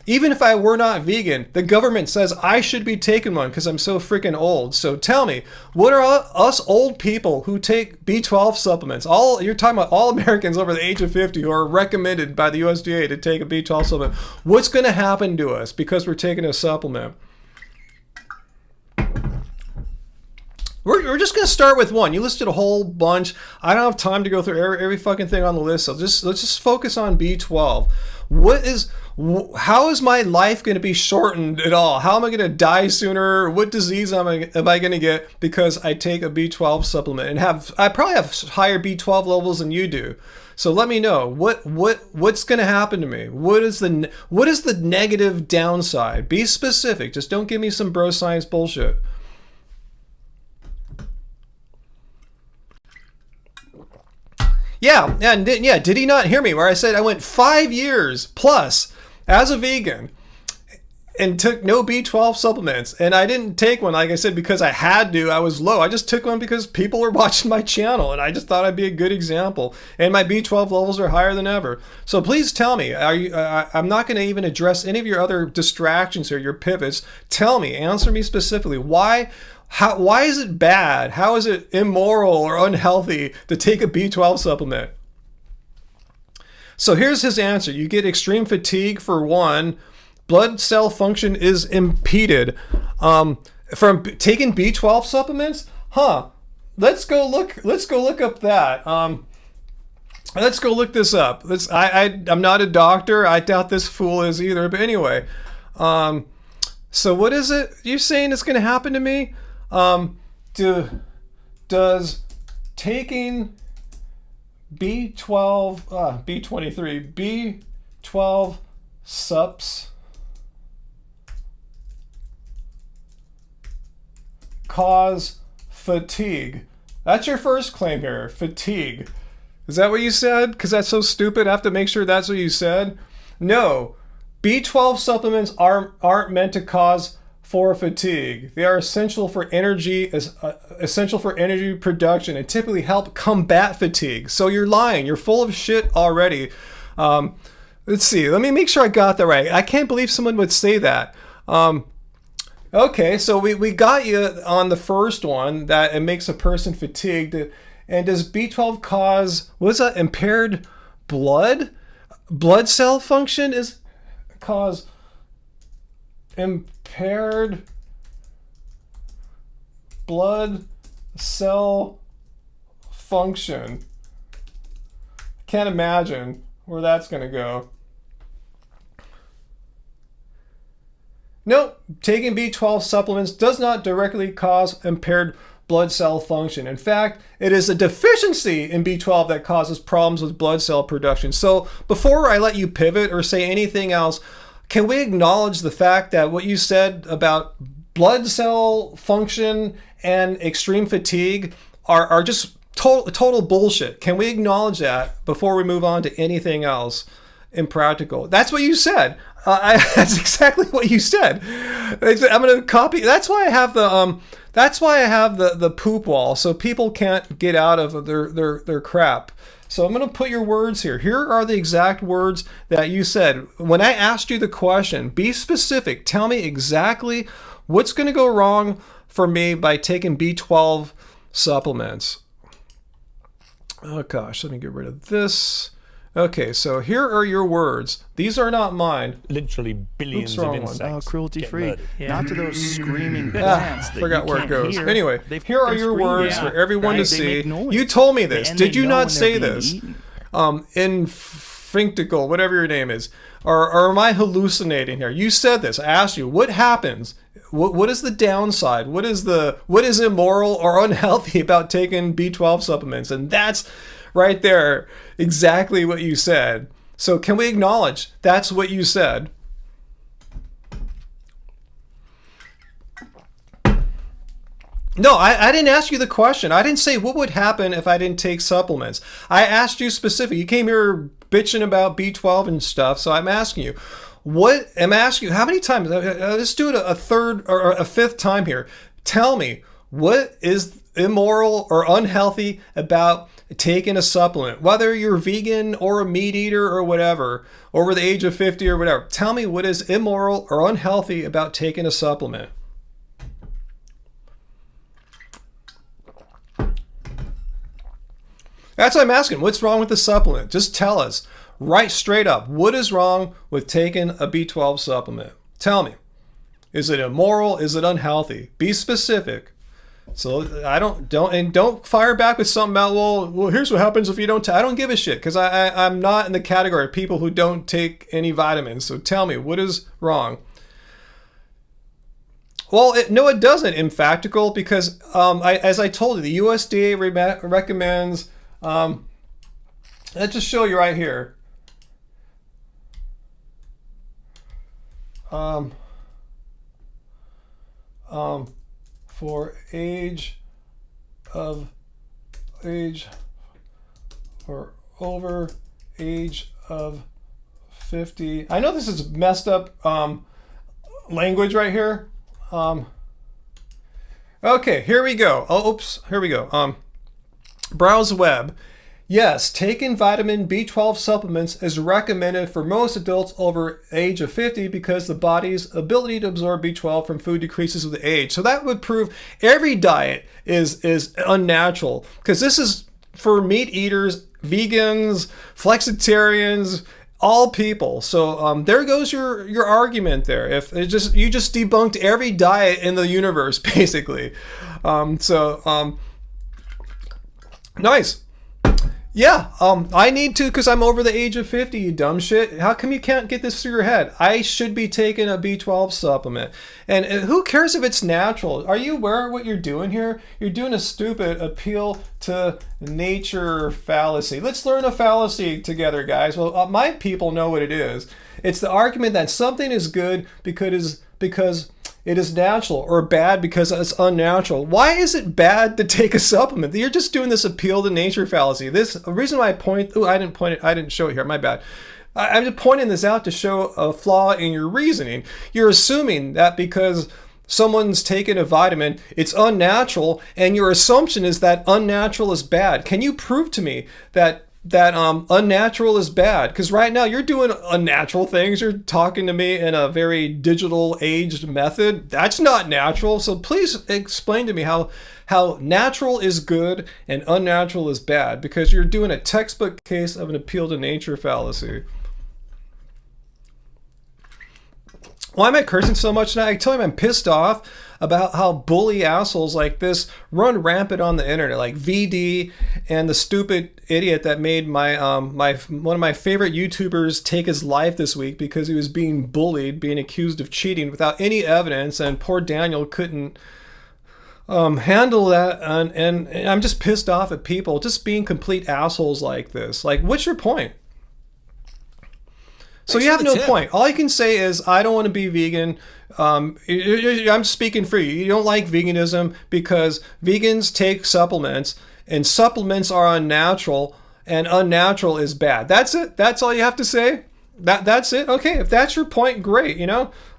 even if I were not vegan, the government says I should be taking one because I'm so freaking old. So tell me, what are us old people who take B12 supplements? You're talking about all Americans over the age of 50 who are recommended by the USDA to take a B12 supplement. What's going to happen to us because we're taking a supplement? We're just going to start with one. You listed a whole bunch. I don't have time to go through every fucking thing on the list. So let's just focus on B12. How is my life going to be shortened at all? How am I going to die sooner? What disease am I going to get because I take a B12 supplement? And I probably have higher B12 levels than you do. So let me know what's going to happen to me. What is the negative downside? Be specific. Just don't give me some bro science bullshit. Yeah, and did he not hear me where I said I went 5 years plus as a vegan and took no B12 supplements? And I didn't take one, like I said, because I had to. I was low. I just took one because people were watching my channel, and I just thought I'd be a good example. And my B12 levels are higher than ever. So please tell me. I'm not going to even address any of your other distractions or your pivots. Tell me. Answer me specifically. Why is it bad? How is it immoral or unhealthy to take a B12 supplement? So here's his answer. You get extreme fatigue for one. Blood cell function is impeded. From taking B12 supplements? Let's go look up that. Let's go look this up. I'm not a doctor. I doubt this fool is either. But anyway, so what is it you're saying is going to happen to me? Does taking B12 sups cause fatigue? That's your first claim here, fatigue. Is that what you said? Because that's so stupid. I have to make sure that's what you said. No, B12 supplements aren't meant to cause fatigue. They are essential for energy production and typically help combat fatigue. So you're lying. You're full of shit already. Let's see. Let me make sure I got that right. I can't believe someone would say that. Okay, so we got you on the first one, that it makes a person fatigued. And does B12 cause, what's that, impaired blood cell function? Is cause impaired blood cell function. Can't imagine where that's going to go. Nope, taking B12 supplements does not directly cause impaired blood cell function. In fact, it is a deficiency in B12 that causes problems with blood cell production. So before I let you pivot or say anything else, can we acknowledge the fact that what you said about blood cell function and extreme fatigue are just total bullshit? Can we acknowledge that before we move on to anything else impractical? That's what you said. That's exactly what you said. I'm going to copy. That's why I have the the poop wall, so people can't get out of their crap. So I'm going to put your words here. Here are the exact words that you said. When I asked you the question, be specific. Tell me exactly what's going to go wrong for me by taking B12 supplements. Oh gosh, let me get rid of this. Okay, so here are your words. These are not mine.
Literally billions
wrong
of
one.
insects.
Cruelty-free.
Yeah.
Not to those screaming plants that
Forgot
you
where it
can't
goes.
hear.
Anyway,
They
here are
fucking
your
scream.
words
Yeah.
for everyone to
They
see.
make noise.
You told me this.
And
Did
they
you
know
not
when
say
they're
this?
being
Infinctical, whatever your name is. Or am I hallucinating here? You said this. I asked you, what happens? What is the downside? What is immoral or unhealthy about taking B12 supplements? And that's right there exactly what you said. So can we acknowledge that's what you said? No, I didn't ask you the question. I didn't say what would happen if I didn't take supplements. I asked you specific. You came here bitching about B12 and stuff, so I'm asking you. I'm asking you, how many times? Let's do it a third or a fifth time here. Tell me, what is immoral or unhealthy about taking a supplement? Whether you're vegan or a meat eater or whatever, over the age of 50 or whatever. Tell me what is immoral or unhealthy about taking a supplement. That's what I'm asking. What's wrong with the supplement? Just tell us right straight up. What is wrong with taking a B12 supplement? Tell me. Is it immoral? Is it unhealthy? Be specific. So don't fire back with something about, well, here's what happens if you don't. I don't give a shit, because I'm not in the category of people who don't take any vitamins. So tell me, what is wrong? Well, no, it doesn't, Infactical, because as I told you, the USDA recommends. Let's just show you right here. For age or over age of 50. I know this is messed up language right here. Okay, here we go. Oh, oops, here we go. Browse web. Yes, taking vitamin B12 supplements is recommended for most adults over age of 50 because the body's ability to absorb B12 from food decreases with age. So that would prove every diet is unnatural, because this is for meat eaters, vegans, flexitarians, all people. So there goes your argument there. If you just debunked every diet in the universe, basically. Nice. Yeah, I need to, because I'm over the age of 50, you dumb shit. How come you can't get this through your head? I should be taking a B12 supplement. And who cares if it's natural? Are you aware of what you're doing here? You're doing a stupid appeal to nature fallacy. Let's learn a fallacy together, guys. Well, my people know what it is. It's the argument that something is good because it is natural, or bad because it's unnatural. Why is it bad to take a supplement? You're just doing this appeal to nature fallacy. The reason why I didn't show it here, my bad. I'm just pointing this out to show a flaw in your reasoning. You're assuming that because someone's taken a vitamin, it's unnatural, and your assumption is that unnatural is bad. Can you prove to me that unnatural is bad? Because right now you're doing unnatural things. You're talking to me in a very digital aged method. That's not natural. So please explain to me how natural is good and unnatural is bad, because you're doing a textbook case of an appeal to nature fallacy. Why am I cursing so much tonight? I tell you, I'm pissed off about how bully assholes like this run rampant on the internet, like VD and the stupid idiot that made my one of my favorite YouTubers take his life this week because he was being bullied, being accused of cheating without any evidence, and poor Daniel couldn't handle that. And I'm just pissed off at people just being complete assholes like this. Like, what's your point? So you have no point. All you can say is, I don't want to be vegan. I'm speaking for you. You don't like veganism because vegans take supplements, and supplements are unnatural, and unnatural is bad. That's it? That's all you have to say? That's it. Okay, if that's your point, great.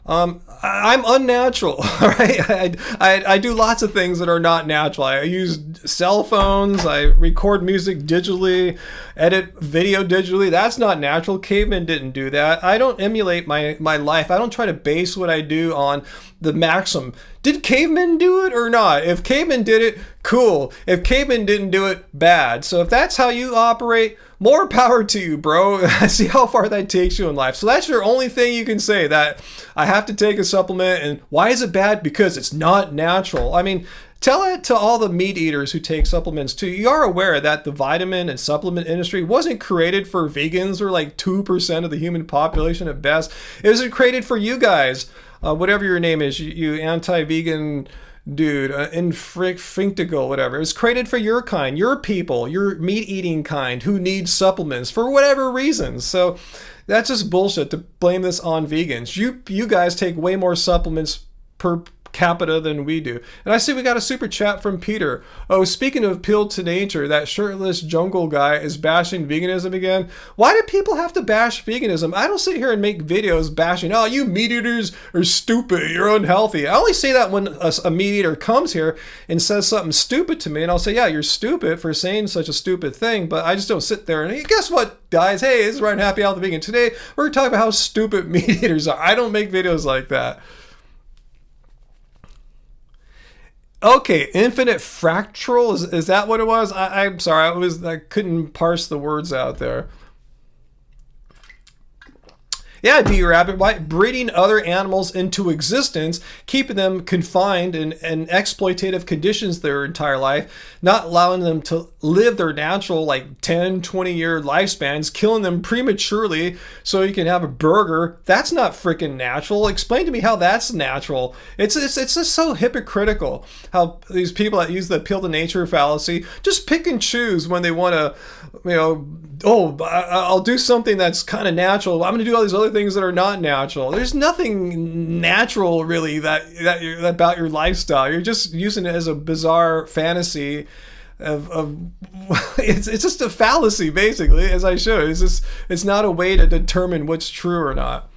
I'm unnatural. All right, I do lots of things that are not natural. I use cell phones. I record music digitally, edit video digitally. That's not natural. Cavemen didn't do that. I don't emulate my life. I don't try to base what I do on the maxim. Did cavemen do it or not? If cavemen did it, cool. If cavemen didn't do it, bad. So if that's how you operate, more power to you, bro. See how far that takes you in life. So that's your only thing you can say, that I have to take a supplement. And why is it bad? Because it's not natural. I mean, tell it to all the meat eaters who take supplements too. You are aware that the vitamin and supplement industry wasn't created for vegans, or like 2% of the human population at best. It was created for you guys, whatever your name is, you anti-vegan dude, Infinctigal, whatever. It was created for your kind, your people, your meat-eating kind who need supplements for whatever reasons. So that's just bullshit to blame this on vegans. You guys take way more supplements per capita than we do. And I see we got a super chat from Peter. Oh, speaking of appeal to nature, that shirtless jungle guy is bashing veganism again. Why do people have to bash veganism? I don't sit here and make videos bashing, oh, you meat eaters are stupid, you're unhealthy. I only say that when a meat eater comes here and says something stupid to me, and I'll say, yeah, you're stupid for saying such a stupid thing, but I just don't sit there and, hey, guess what, guys? Hey, this is Ryan Happy Healthy Vegan. Today, we're going to talk about how stupid meat eaters are. I don't make videos like that. Okay, infinite fractal, is that what it was? I'm sorry, I couldn't parse the words out there. Yeah, D-Rabbit, why? Breeding other animals into existence, keeping them confined in exploitative conditions their entire life, not allowing them to live their natural, like 10, 20-year lifespans, killing them prematurely so you can have a burger. That's not freaking natural. Explain to me how that's natural. It's just so hypocritical how these people that use the appeal to nature fallacy just pick and choose when they want to, I'll do something that's kind of natural. I'm going to do all these other things that are not natural. There's nothing natural really that about your lifestyle. You're just using it as a bizarre fantasy of it's just a fallacy, basically, as I showed. It's not a way to determine what's true or not.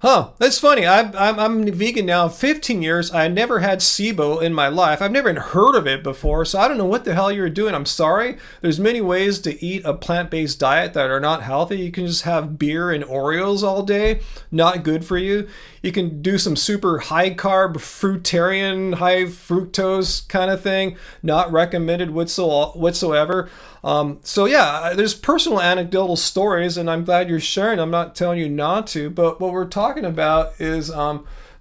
Huh, that's funny. I'm vegan now 15 years. I never had SIBO in my life. I've never even heard of it before, so I don't know what the hell you're doing. I'm sorry. There's many ways to eat a plant-based diet that are not healthy. You can just have beer and Oreos all day. Not good for you. You can do some super high-carb, fruitarian, high fructose kind of thing. Not recommended whatsoever. So yeah, there's personal anecdotal stories, and I'm glad you're sharing. I'm not telling you not to, but what we're talking about is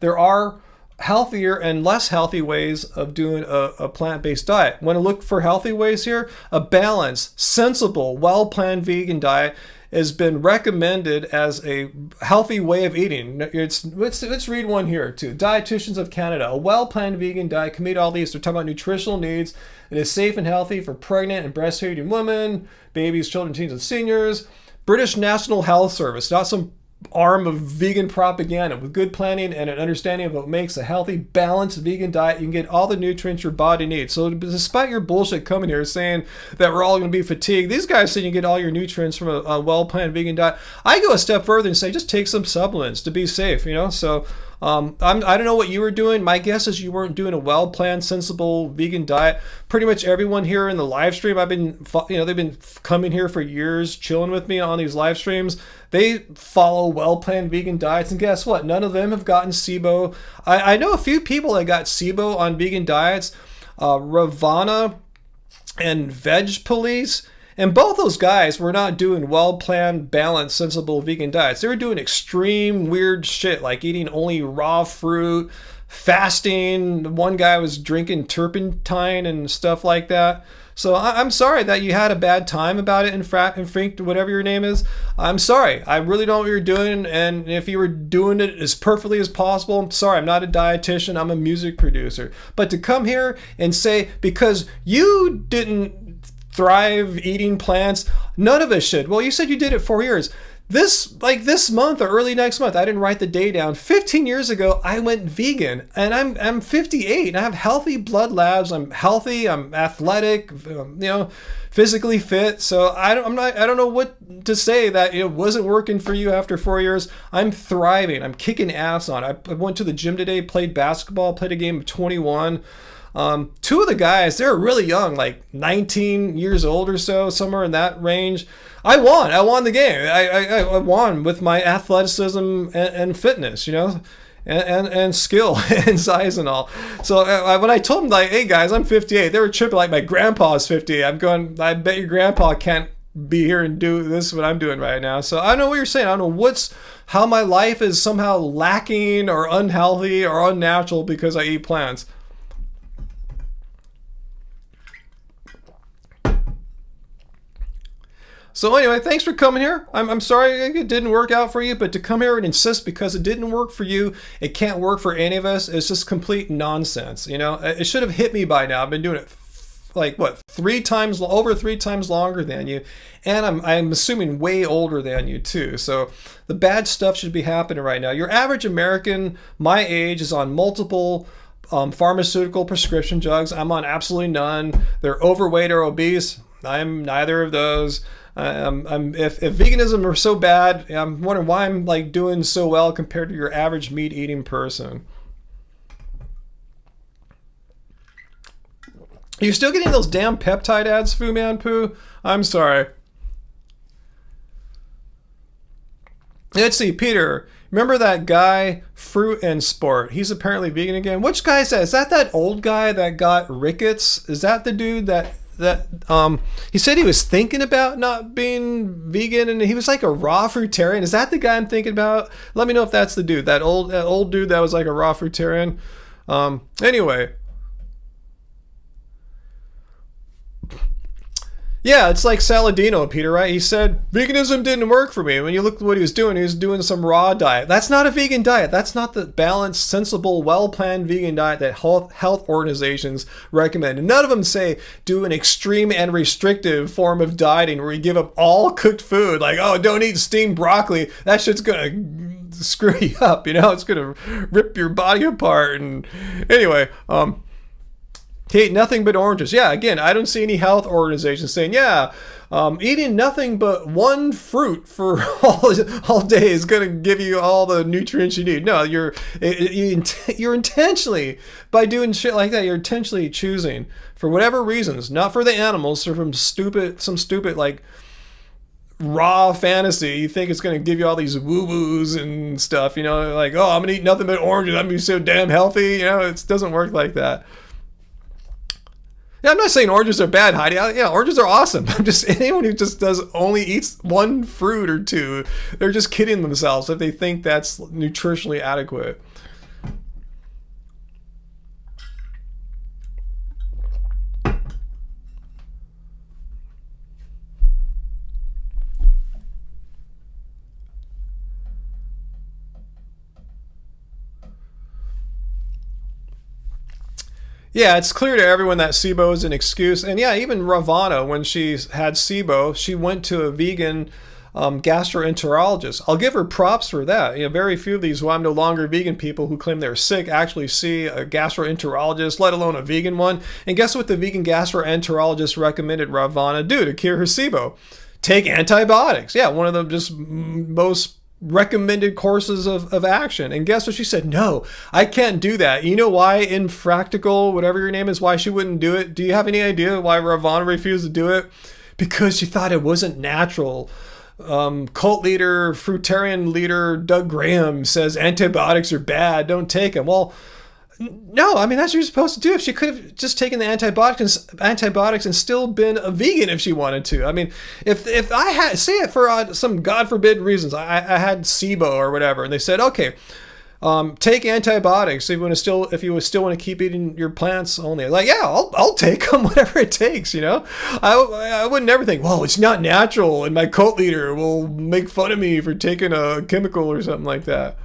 there are healthier and less healthy ways of doing a plant-based diet. Want to look for healthy ways here? A balanced, sensible, well-planned vegan diet has been recommended as a healthy way of eating. Let's read one here too. Dietitians of Canada. A well-planned vegan diet can meet all these. They're talking about nutritional needs. It is safe and healthy for pregnant and breastfeeding women, babies, children, teens, and seniors. British National Health Service, not some arm of vegan propaganda. With good planning and an understanding of what makes a healthy, balanced vegan diet, you can get all the nutrients your body needs. So despite your bullshit coming here saying that we're all going to be fatigued, these guys say you get all your nutrients from a well-planned vegan diet. I go a step further and say just take some supplements to be safe, So I don't know what you were doing. My guess is you weren't doing a well-planned, sensible vegan diet. Pretty much everyone here in the live stream, they've been coming here for years, chilling with me on these live streams. They follow well-planned vegan diets, and guess what? None of them have gotten SIBO. I know a few people that got SIBO on vegan diets, Ravana and Veg Police. And both those guys were not doing well-planned, balanced, sensible vegan diets. They were doing extreme, weird shit, like eating only raw fruit, fasting. One guy was drinking turpentine and stuff like that. So I'm sorry that you had a bad time about it, in fact, whatever your name is. I'm sorry. I really don't know what you're doing, and if you were doing it as perfectly as possible, I'm sorry. I'm not a dietitian. I'm a music producer. But to come here and say, because you didn't thrive eating plants, none of us should. Well, you said you did it 4 years. this month or early next month, I didn't write the day down. 15 years ago, I went vegan, and I'm 58, and I have healthy blood labs. I'm healthy. I'm athletic. Physically fit. So I don't know what to say that it wasn't working for you after 4 years. I'm thriving. I'm kicking ass on. I went to the gym today, played basketball, played a game of 21. Two of the guys, they were really young, like 19 years old or so, somewhere in that range. I won the game. I won with my athleticism and fitness, and skill and size and all. So when I told them, like, hey guys, I'm 58, they were tripping like my grandpa's 58. I'm going, I bet your grandpa can't be here and do this what I'm doing right now. So I don't know what you're saying. I don't know how my life is somehow lacking or unhealthy or unnatural because I eat plants. So anyway, thanks for coming here. I'm sorry it didn't work out for you, but to come here and insist because it didn't work for you, it can't work for any of us, it's just complete nonsense. It should have hit me by now. I've been doing it over 3 times longer than you, and I'm assuming way older than you too. So the bad stuff should be happening right now. Your average American my age is on multiple pharmaceutical prescription drugs. I'm on absolutely none. They're overweight or obese. I'm neither of those. If veganism were so bad, I'm wondering why I'm like doing so well compared to your average meat eating person. Are you still getting those damn peptide ads, Fu Manpu? I'm sorry. Let's see, Peter. Remember that guy, Fruit and Sport? He's apparently vegan again. Which guy is that? Is that old guy that got rickets? Is that the dude that he said he was thinking about not being vegan, and he was like a raw fruitarian? Is that the guy I'm thinking about? Let me know if that's the dude, that old dude that was like a raw fruitarian. Anyway, yeah, it's like Saladino, Peter, right? He said veganism didn't work for me. When you look at what he was doing some raw diet. That's not a vegan diet. That's not the balanced, sensible, well-planned vegan diet that health organizations recommend. And none of them say do an extreme and restrictive form of dieting where you give up all cooked food. Like, oh, don't eat steamed broccoli. That shit's gonna screw you up. It's gonna rip your body apart. And anyway, he ate nothing but oranges. Yeah, again, I don't see any health organizations saying, eating nothing but one fruit for all day is going to give you all the nutrients you need. No, you're intentionally, by doing shit like that, you're intentionally choosing, for whatever reasons, not for the animals, or from some stupid like raw fantasy. You think it's going to give you all these woo-woos and stuff, like, oh, I'm going to eat nothing but oranges, I'm going to be so damn healthy. It doesn't work like that. Yeah, I'm not saying oranges are bad, Heidi. Yeah, oranges are awesome. I'm just, anyone who just only eats one fruit or two, they're just kidding themselves if they think that's nutritionally adequate. Yeah, it's clear to everyone that SIBO is an excuse. And yeah, even Ravana, when she had SIBO, she went to a vegan gastroenterologist. I'll give her props for that. Very few of these I'm no longer vegan people who claim they're sick actually see a gastroenterologist, let alone a vegan one. And guess what the vegan gastroenterologist recommended Ravana do to cure her SIBO? Take antibiotics. Yeah, one of the just most recommended courses of action. And guess what she said? No, I can't do that. You know why? Impractical, whatever your name is, why she wouldn't do it? Do you have any idea why Ravana refused to do it? Because she thought it wasn't natural. Cult leader, fruitarian leader Doug Graham says antibiotics are bad, don't take them. Well, no, I mean, that's what you're supposed to do. If she could have just taken the antibiotics and still been a vegan if she wanted to. I mean, if I had, say it for some God forbid reasons, I had SIBO or whatever, and they said, okay, take antibiotics if you still want to keep eating your plants only. Like, yeah, I'll take them, whatever it takes, I wouldn't ever think, well, it's not natural, and my cult leader will make fun of me for taking a chemical or something like that.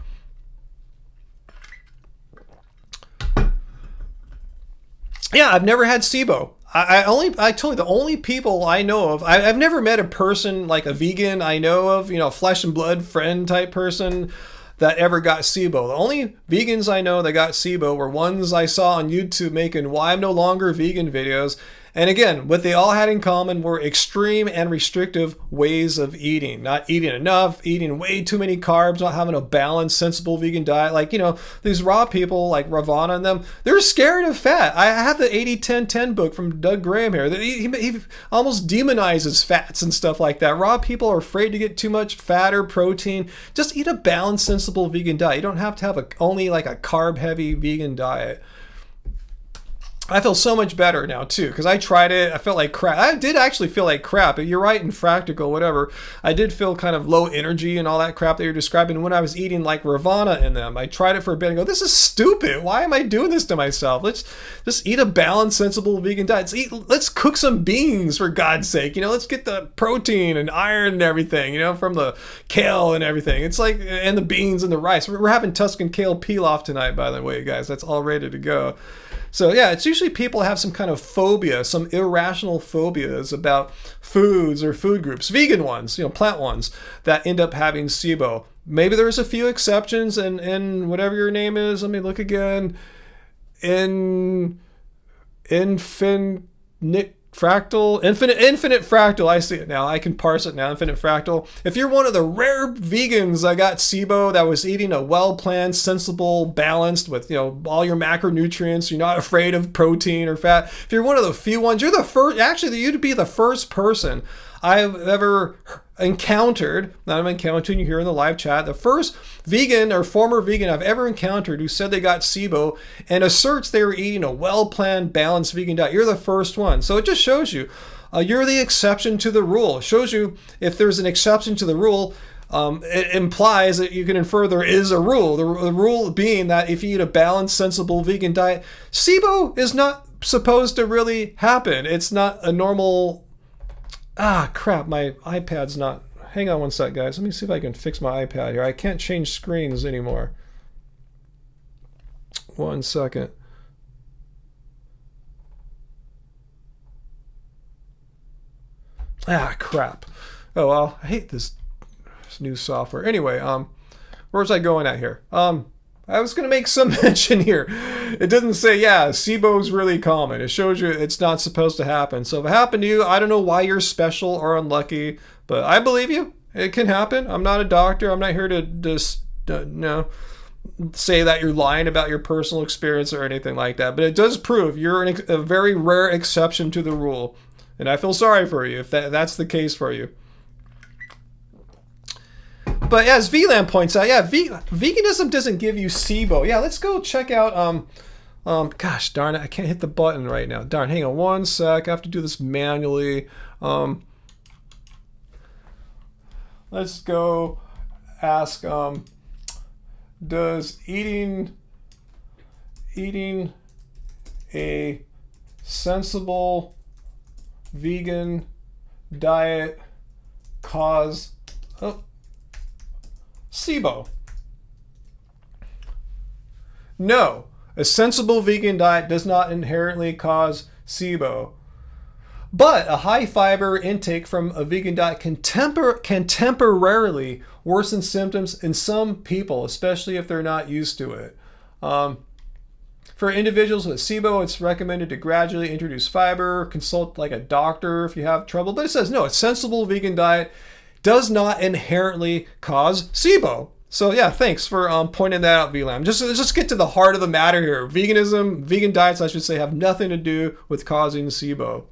Yeah, I've never had SIBO. I told you the only people I know of, I've never met a person like a vegan I know of, you know, flesh and blood friend type person that ever got SIBO. The only vegans I know that got SIBO were ones I saw on YouTube making why I'm no longer vegan videos. And again, what they all had in common were extreme and restrictive ways of eating. Not eating enough, eating way too many carbs, not having a balanced, sensible vegan diet. Like, you know, these raw people like Ravana and them, they're scared of fat. I have the 80-10-10 book from Doug Graham here. He almost demonizes fats and stuff like that. Raw people are afraid to get too much fat or protein. Just eat a balanced, sensible vegan diet. You don't have to have only like a carb-heavy vegan diet. I feel so much better now too, because I tried it. I felt like crap. I did actually feel like crap. You're right, in practical, whatever. I did feel kind of low energy and all that crap that you're describing when I was eating like Ravana in them. I tried it for a bit and go, this is stupid. Why am I doing this to myself? Let's just eat a balanced, sensible vegan diet. Let's cook some beans for God's sake. You know, let's get the protein and iron and everything, you know, from the kale and everything. It's like, and the beans and the rice. We're having Tuscan kale pilaf tonight, by the way, guys. That's all ready to go. So yeah, it's usually people have some kind of phobia, some irrational phobias about foods or food groups, vegan ones, you know, plant ones, that end up having SIBO. Maybe there's a few exceptions, and whatever your name is, let me look again. Infinite fractal. I see it now. I can parse it now. Infinite fractal. If you're one of the rare vegans that got SIBO, that was eating a well-planned, sensible, balanced with, you know, all your macronutrients, you're not afraid of protein or fat. If you're one of the few ones, you're the first. Actually, you'd be the first person I've ever encountered, that I'm encountering you here in the live chat, the first vegan or former vegan I've ever encountered who said they got SIBO and asserts they were eating a well-planned, balanced vegan diet. You're the first one. So it just shows you, you're the exception to the rule. It shows you if there's an exception to the rule, it implies that you can infer there is a rule. The rule being that if you eat a balanced, sensible vegan diet, SIBO is not supposed to really happen. It's not a normal... Ah, crap, my iPad's not... Hang on one sec, guys. Let me see if I can fix my iPad here. I can't change screens anymore. 1 second. Ah, crap. Oh, well, I hate this new software. Anyway, where was I going at here? I was going to make some mention here. It doesn't say, yeah, SIBO is really common. It shows you it's not supposed to happen. So if it happened to you, I don't know why you're special or unlucky, but I believe you. It can happen. I'm not a doctor. I'm not here to just, say that you're lying about your personal experience or anything like that. But it does prove you're a very rare exception to the rule. And I feel sorry for you if that's the case for you. But as VLAN points out, yeah, veganism doesn't give you SIBO. Yeah, let's go check out, gosh darn it, I can't hit the button right now. Darn, hang on 1 sec, I have to do this manually. Let's go ask, does eating a sensible vegan diet cause SIBO? No, a sensible vegan diet does not inherently cause SIBO. But a high fiber intake from a vegan diet can temporarily worsen symptoms in some people, especially if they're not used to it. For individuals with SIBO, it's recommended to gradually introduce fiber, consult like a doctor if you have trouble. But it says, no, a sensible vegan diet does not inherently cause SIBO. So yeah, thanks for pointing that out, VLAM. Just get to the heart of the matter here. Vegan diets, I should say, have nothing to do with causing SIBO.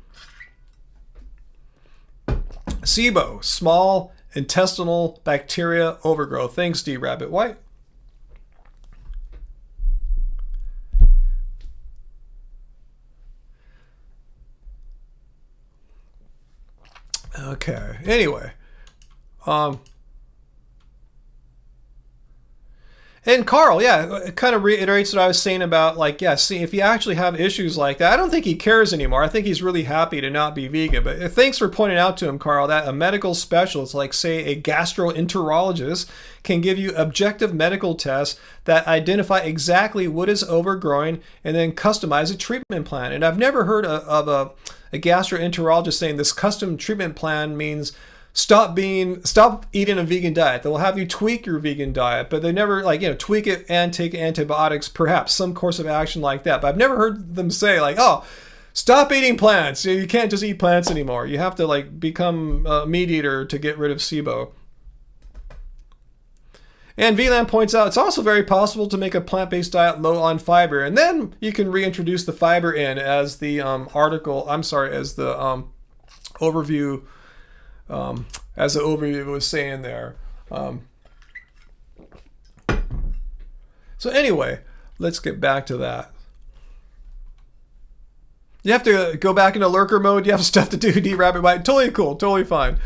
SIBO, small intestinal bacteria overgrowth. Thanks, D Rabbit White. Okay. Anyway, And Carl, yeah, it kind of reiterates what I was saying about, like, yeah, see, if you actually have issues like that, I don't think he cares anymore. I think he's really happy to not be vegan. But thanks for pointing out to him, Carl, that a medical specialist, like, say, a gastroenterologist, can give you objective medical tests that identify exactly what is overgrowing and then customize a treatment plan. And I've never heard of a gastroenterologist saying this custom treatment plan means stop eating a vegan diet. They'll have you tweak your vegan diet, but they never, like, tweak it and take antibiotics, perhaps some course of action like that. But I've never heard them say, like, oh, stop eating plants. You can't just eat plants anymore. You have to, like, become a meat eater to get rid of SIBO. And VLAN points out it's also very possible to make a plant-based diet low on fiber, and then you can reintroduce the fiber in as the overview. As the overview was saying there. So anyway, let's get back to that. You have to go back into lurker mode. You have stuff to do. D-Rabbit Bite. Totally cool. Totally fine.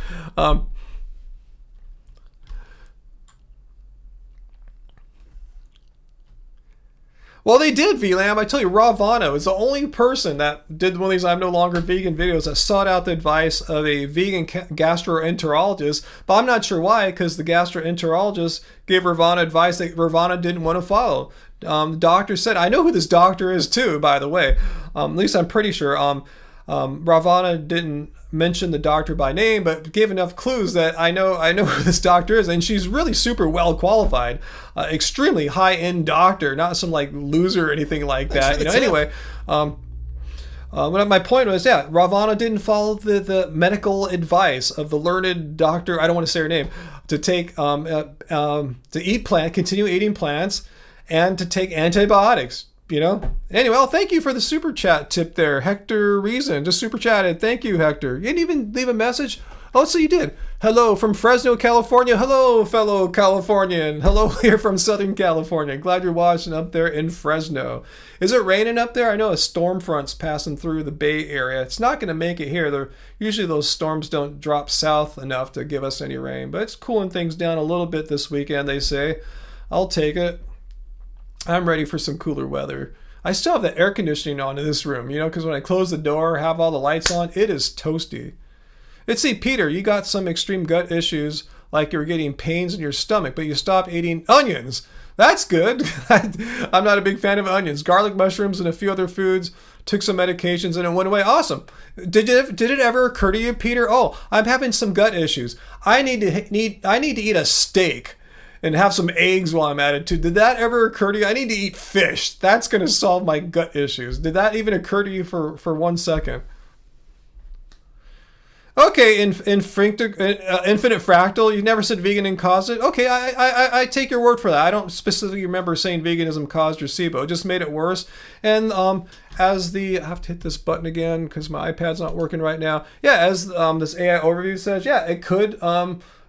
Well, they did, VLAM. I tell you, Ravana is the only person that did one of these I'm no longer vegan videos that sought out the advice of a vegan gastroenterologist. But I'm not sure why, because the gastroenterologist gave Ravana advice that Ravana didn't want to follow. The doctor said, I know who this doctor is too, by the way. At least I'm pretty sure. Ravana didn't mention the doctor by name, but gave enough clues that I know who this doctor is, and she's really super well qualified, extremely high-end doctor, not some like loser or anything like that. Anyway, my point was, yeah, Ravana didn't follow the medical advice of the learned doctor. I don't want to say her name. To take continue eating plants, and to take antibiotics. Anyway, well, thank you for the super chat tip there, Hector Reason. Just super chatted. Thank you, Hector. You didn't even leave a message. Oh, so you did. Hello from Fresno, California. Hello, fellow Californian. Hello here from Southern California. Glad you're watching up there in Fresno. Is it raining up there? I know a storm front's passing through the Bay Area. It's not going to make it here. Usually those storms don't drop south enough to give us any rain, but it's cooling things down a little bit this weekend, they say. I'll take it. I'm ready for some cooler weather. I still have the air conditioning on in this room, because when I close the door, have all the lights on, it is toasty. Let's see, Peter, you got some extreme gut issues, like you're getting pains in your stomach, but you stopped eating onions. That's good. I'm not a big fan of onions. Garlic mushrooms and a few other foods. Took some medications and it went away. Awesome. Did it ever occur to you, Peter? Oh, I'm having some gut issues. I need to eat a steak and have some eggs while I'm at it too. Did that ever occur to you? I need to eat fish. That's going to solve my gut issues. Did that even occur to you for 1 second? Okay, Infinite Fractal, you never said vegan and caused it? Okay, I take your word for that. I don't specifically remember saying veganism caused your SIBO. It just made it worse. And I have to hit this button again because my iPad's not working right now. Yeah, as this AI overview says, yeah, it could...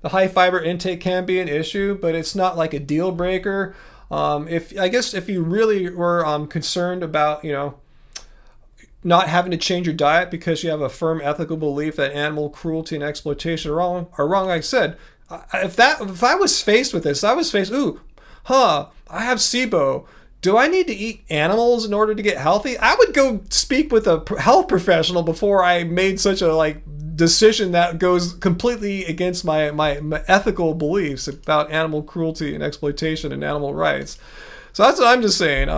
the high fiber intake can be an issue, but it's not like a deal breaker. If you really were concerned about, not having to change your diet because you have a firm ethical belief that animal cruelty and exploitation are wrong, like I said, if I was faced with this, I have SIBO. Do I need to eat animals in order to get healthy? I would go speak with a health professional before I made such a decision that goes completely against my ethical beliefs about animal cruelty and exploitation and animal rights. So that's what I'm just saying.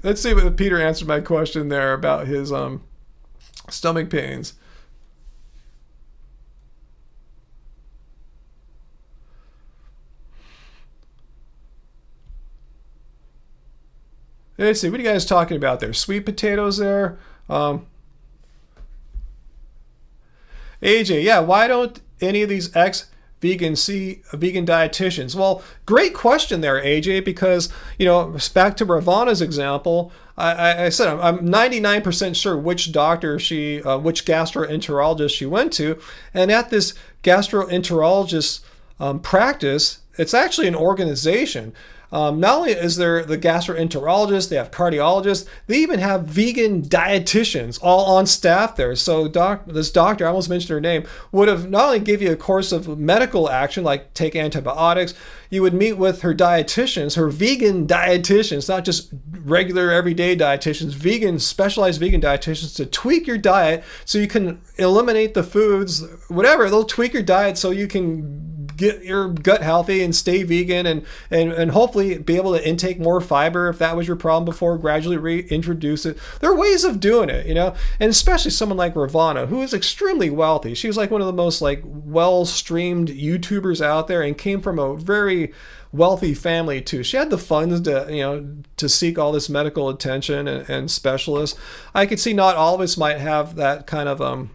Let's see what Peter answered my question there about his stomach pains. Let's see, what are you guys talking about there? Sweet potatoes there? AJ, yeah, why don't any of these ex-vegan see vegan dietitians? Well, great question there, AJ, because, back to Ravana's example, I said I'm 99% sure which doctor which gastroenterologist she went to, and at this gastroenterologist practice, it's actually an organization. Not only is there the gastroenterologist, they have cardiologists, they even have vegan dietitians all on staff there. So this doctor, I almost mentioned her name, would have not only give you a course of medical action, like take antibiotics, you would meet with her dietitians, her vegan dietitians, not just regular everyday dietitians, vegan, specialized vegan dietitians to tweak your diet so you can eliminate the foods, whatever. They'll tweak your diet so you can get your gut healthy and stay vegan and hopefully be able to intake more fiber if that was your problem before, gradually reintroduce it. There are ways of doing it, you know, and especially someone like Ravana, who is extremely wealthy. She was like one of the most like well-streamed YouTubers out there and came from a very wealthy family too. She had the funds to, you know, to seek all this medical attention and specialists. I could see not all of us might have that kind of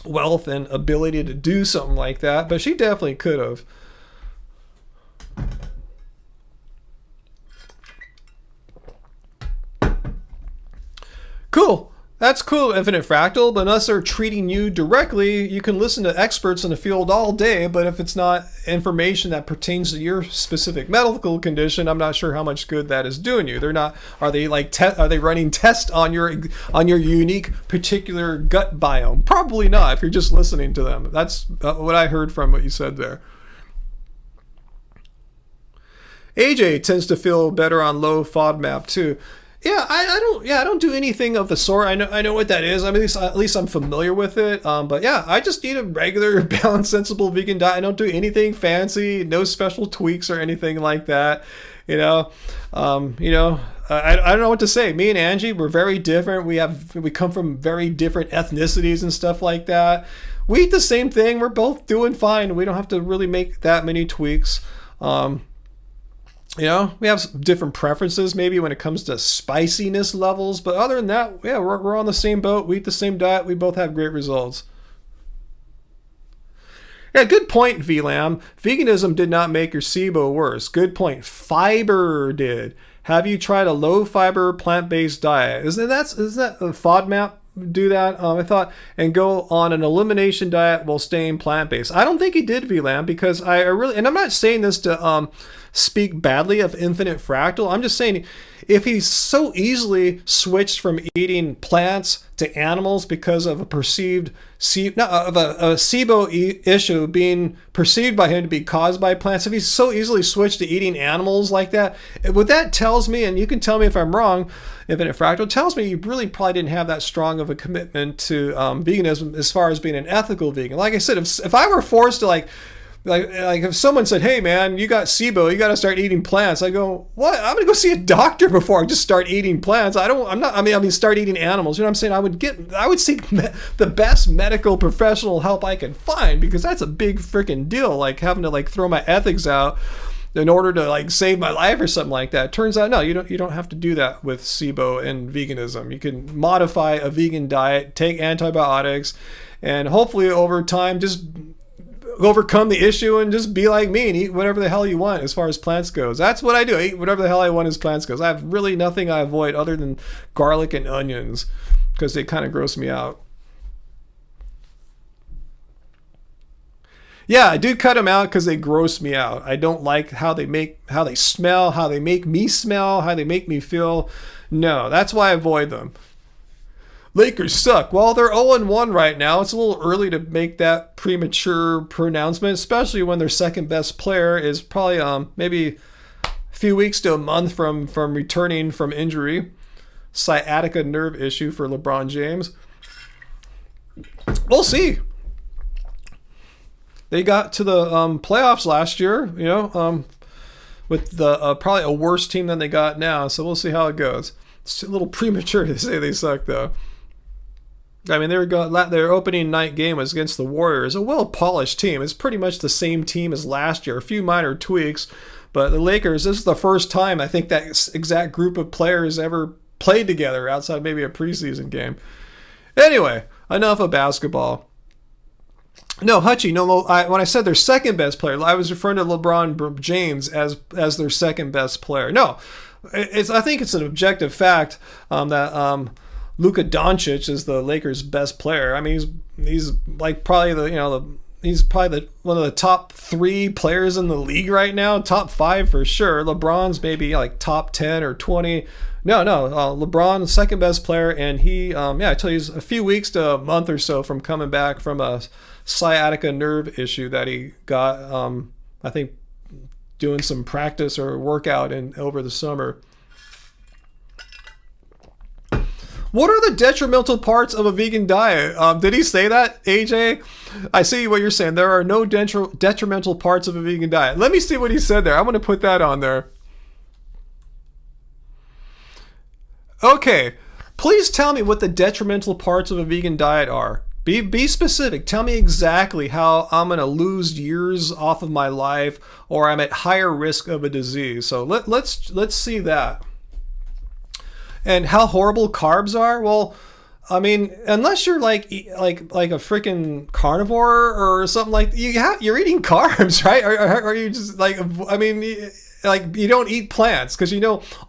wealth and ability to do something like that, but she definitely could have. Cool. That's cool, Infinite Fractal, but unless they're treating you directly, you can listen to experts in the field all day, but if it's not information that pertains to your specific medical condition, I'm not sure how much good that is doing you. They're not, are they running tests on your unique particular gut biome? Probably not if you're just listening to them. That's what I heard from what you said there. AJ tends to feel better on low FODMAP too. Yeah, I don't do anything of the sort. I know what that is. I mean, at least I'm familiar with it. But yeah, I just eat a regular, balanced, sensible vegan diet. I don't do anything fancy, no special tweaks or anything like that. I don't know what to say. Me and Angie, we're very different. We come from very different ethnicities and stuff like that. We eat the same thing. We're both doing fine. We don't have to really make that many tweaks. We have different preferences maybe when it comes to spiciness levels, but other than that, yeah, we're on the same boat. We eat the same diet. We both have great results. Yeah, good point, VLAM. Veganism did not make your SIBO worse. Good point. Fiber did. Have you tried a low-fiber plant-based diet? Isn't that a FODMAP? Do that, I thought, and go on an elimination diet while staying plant-based. I don't think he did, VLAM, because I really, and I'm not saying this to speak badly of Infinite Fractal. I'm just saying if he so easily switched from eating plants to animals because of a perceived a SIBO issue being perceived by him to be caused by plants, if he so easily switched to eating animals like that, what that tells me, and you can tell me if I'm wrong, Infinite Fractal, tells me you really probably didn't have that strong of a commitment to veganism as far as being an ethical vegan. Like I said, if I were forced to like if someone said, "Hey man, you got SIBO, you got to start eating plants," I go, "What? I'm gonna go see a doctor before I just start eating plants. Start eating animals." You know what I'm saying? I would seek the best medical professional help I can find, because that's a big freaking deal. Like having to like throw my ethics out in order to like save my life or something like that. Turns out, no, you don't have to do that with SIBO and veganism. You can modify a vegan diet, take antibiotics, and hopefully over time just overcome the issue and just be like me and eat whatever the hell you want as far as plants goes. That's what I do. I eat whatever the hell I want as plants goes. I have really nothing I avoid other than garlic and onions because they kind of gross me out. Yeah, I do cut them out because they gross me out. I don't like how they smell, how they make me smell, how they make me feel. No, that's why I avoid them. Lakers suck. Well, they're 0-1 right now. It's a little early to make that premature pronouncement, especially when their second best player is probably maybe a few weeks to a month from returning from injury. Sciatica nerve issue for LeBron James. We'll see. They got to the playoffs last year, with the probably a worse team than they got now. So we'll see how it goes. It's a little premature to say they suck, though. I mean, their opening night game was against the Warriors, a well-polished team. It's pretty much the same team as last year, a few minor tweaks. But the Lakers, this is the first time I think that exact group of players ever played together outside maybe a preseason game. Anyway, enough of basketball. No, Hutchie, no. When I said their second best player, I was referring to LeBron James as their second best player. No, I think it's an objective fact that Luka Doncic is the Lakers' best player. I mean, he's like probably the he's probably one of the top 3 players in the league right now, top 5 for sure. LeBron's maybe like top 10 or 20. No, LeBron, second best player, and he, I tell you, he's a few weeks to a month or so from coming back from a sciatica nerve issue that he got, I think, doing some practice or workout over the summer. What are the detrimental parts of a vegan diet? Did he say that, AJ? I see what you're saying. There are no detrimental parts of a vegan diet. Let me see what he said there. I'm going to put that on there. Okay, please tell me what the detrimental parts of a vegan diet are. Be specific. Tell me exactly how I'm going to lose years off of my life, or I'm at higher risk of a disease. So let's see that. And how horrible carbs are? Well, I mean, unless you're like a freaking carnivore or something like you're eating carbs, right? Or are you just like, I mean, like you don't eat plants, because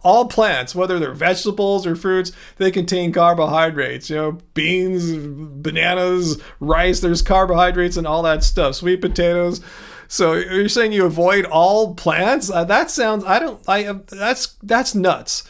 all plants, whether they're vegetables or fruits, they contain carbohydrates. Beans, bananas, rice, there's carbohydrates and all that stuff. Sweet potatoes. So you're saying you avoid all plants? That sounds, that's nuts.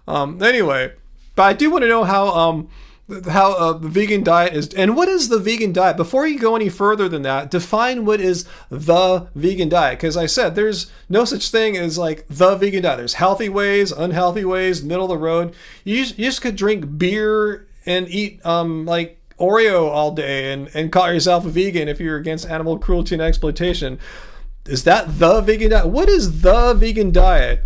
Anyway, but I do want to know how the vegan diet is, and what is the vegan diet? Before you go any further than that, define what is the vegan diet, because I said there's no such thing as like the vegan diet. There's healthy ways, unhealthy ways, middle of the road. You just could drink beer and eat like Oreo all day and call yourself a vegan if you're against animal cruelty and exploitation. Is that the vegan diet? What is the vegan diet?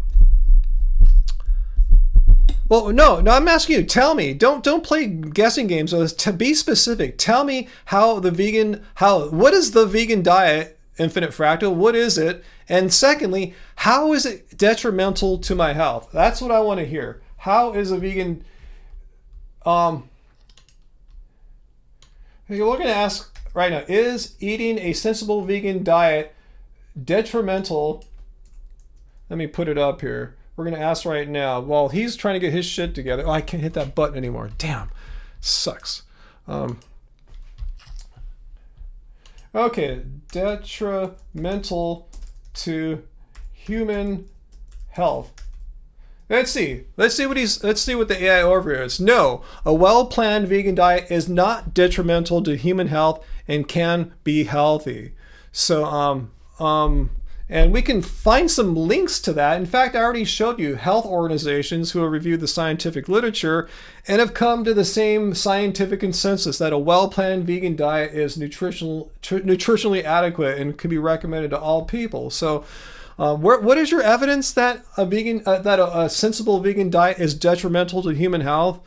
Well, no, I'm asking you. Tell me. Don't play guessing games with us. To be specific, tell me what is the vegan diet, Infinite Fractal? What is it? And secondly, how is it detrimental to my health? That's what I want to hear. How is a vegan? We're going to ask right now: is eating a sensible vegan diet detrimental? Let me put it up here. We're going to ask right now while he's trying to get his shit together. Oh, I can't hit that button anymore. Damn. Sucks. Okay. Detrimental to human health. Let's see what the AI overview is. No, a well-planned vegan diet is not detrimental to human health and can be healthy. So, and we can find some links to that. In fact, I already showed you health organizations who have reviewed the scientific literature and have come to the same scientific consensus that a well-planned vegan diet is nutritionally adequate and can be recommended to all people. So, what is your evidence that a sensible vegan diet is detrimental to human health?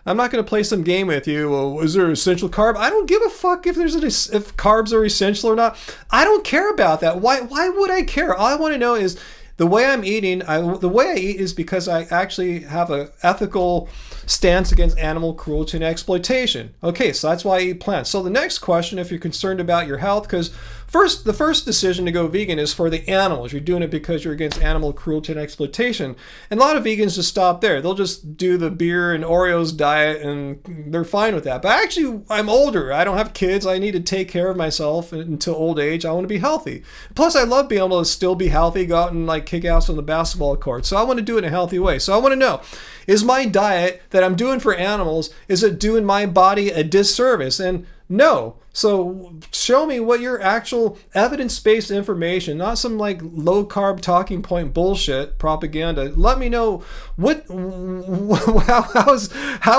I'm not going to play some game with you. Well, is there an essential carb? I don't give a fuck if if carbs are essential or not. I don't care about that. Why would I care? All I want to know is the way I'm eating. The way I eat is because I actually have an ethical stance against animal cruelty and exploitation. Okay, so that's why I eat plants. So the next question, if you're concerned about your health, because the first decision to go vegan is for the animals. You're doing it because you're against animal cruelty and exploitation. And a lot of vegans just stop there. They'll just do the beer and Oreos diet and they're fine with that. But actually, I'm older. I don't have kids. I need to take care of myself until old age. I want to be healthy. Plus, I love being able to still be healthy, go out and like kick ass on the basketball court. So I want to do it in a healthy way. So I want to know, is my diet that I'm doing for animals, is it doing my body a disservice? And no. So show me what your actual evidence-based information, not some like low-carb talking point bullshit propaganda. Let me know how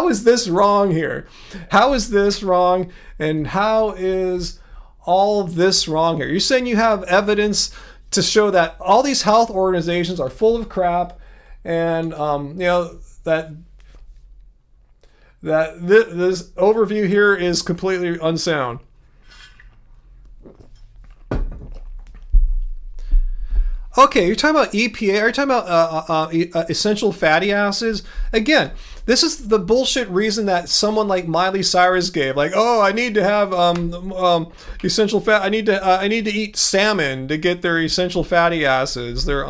is this wrong here? How is this wrong? And how is all this wrong here? You're saying you have evidence to show that all these health organizations are full of crap, and that this overview here is completely unsound. Okay, you're talking about EPA. Are you talking about essential fatty acids? Again, this is the bullshit reason that someone like Miley Cyrus gave. Like, oh, I need to have essential fat. I need to eat salmon to get their essential fatty acids. They're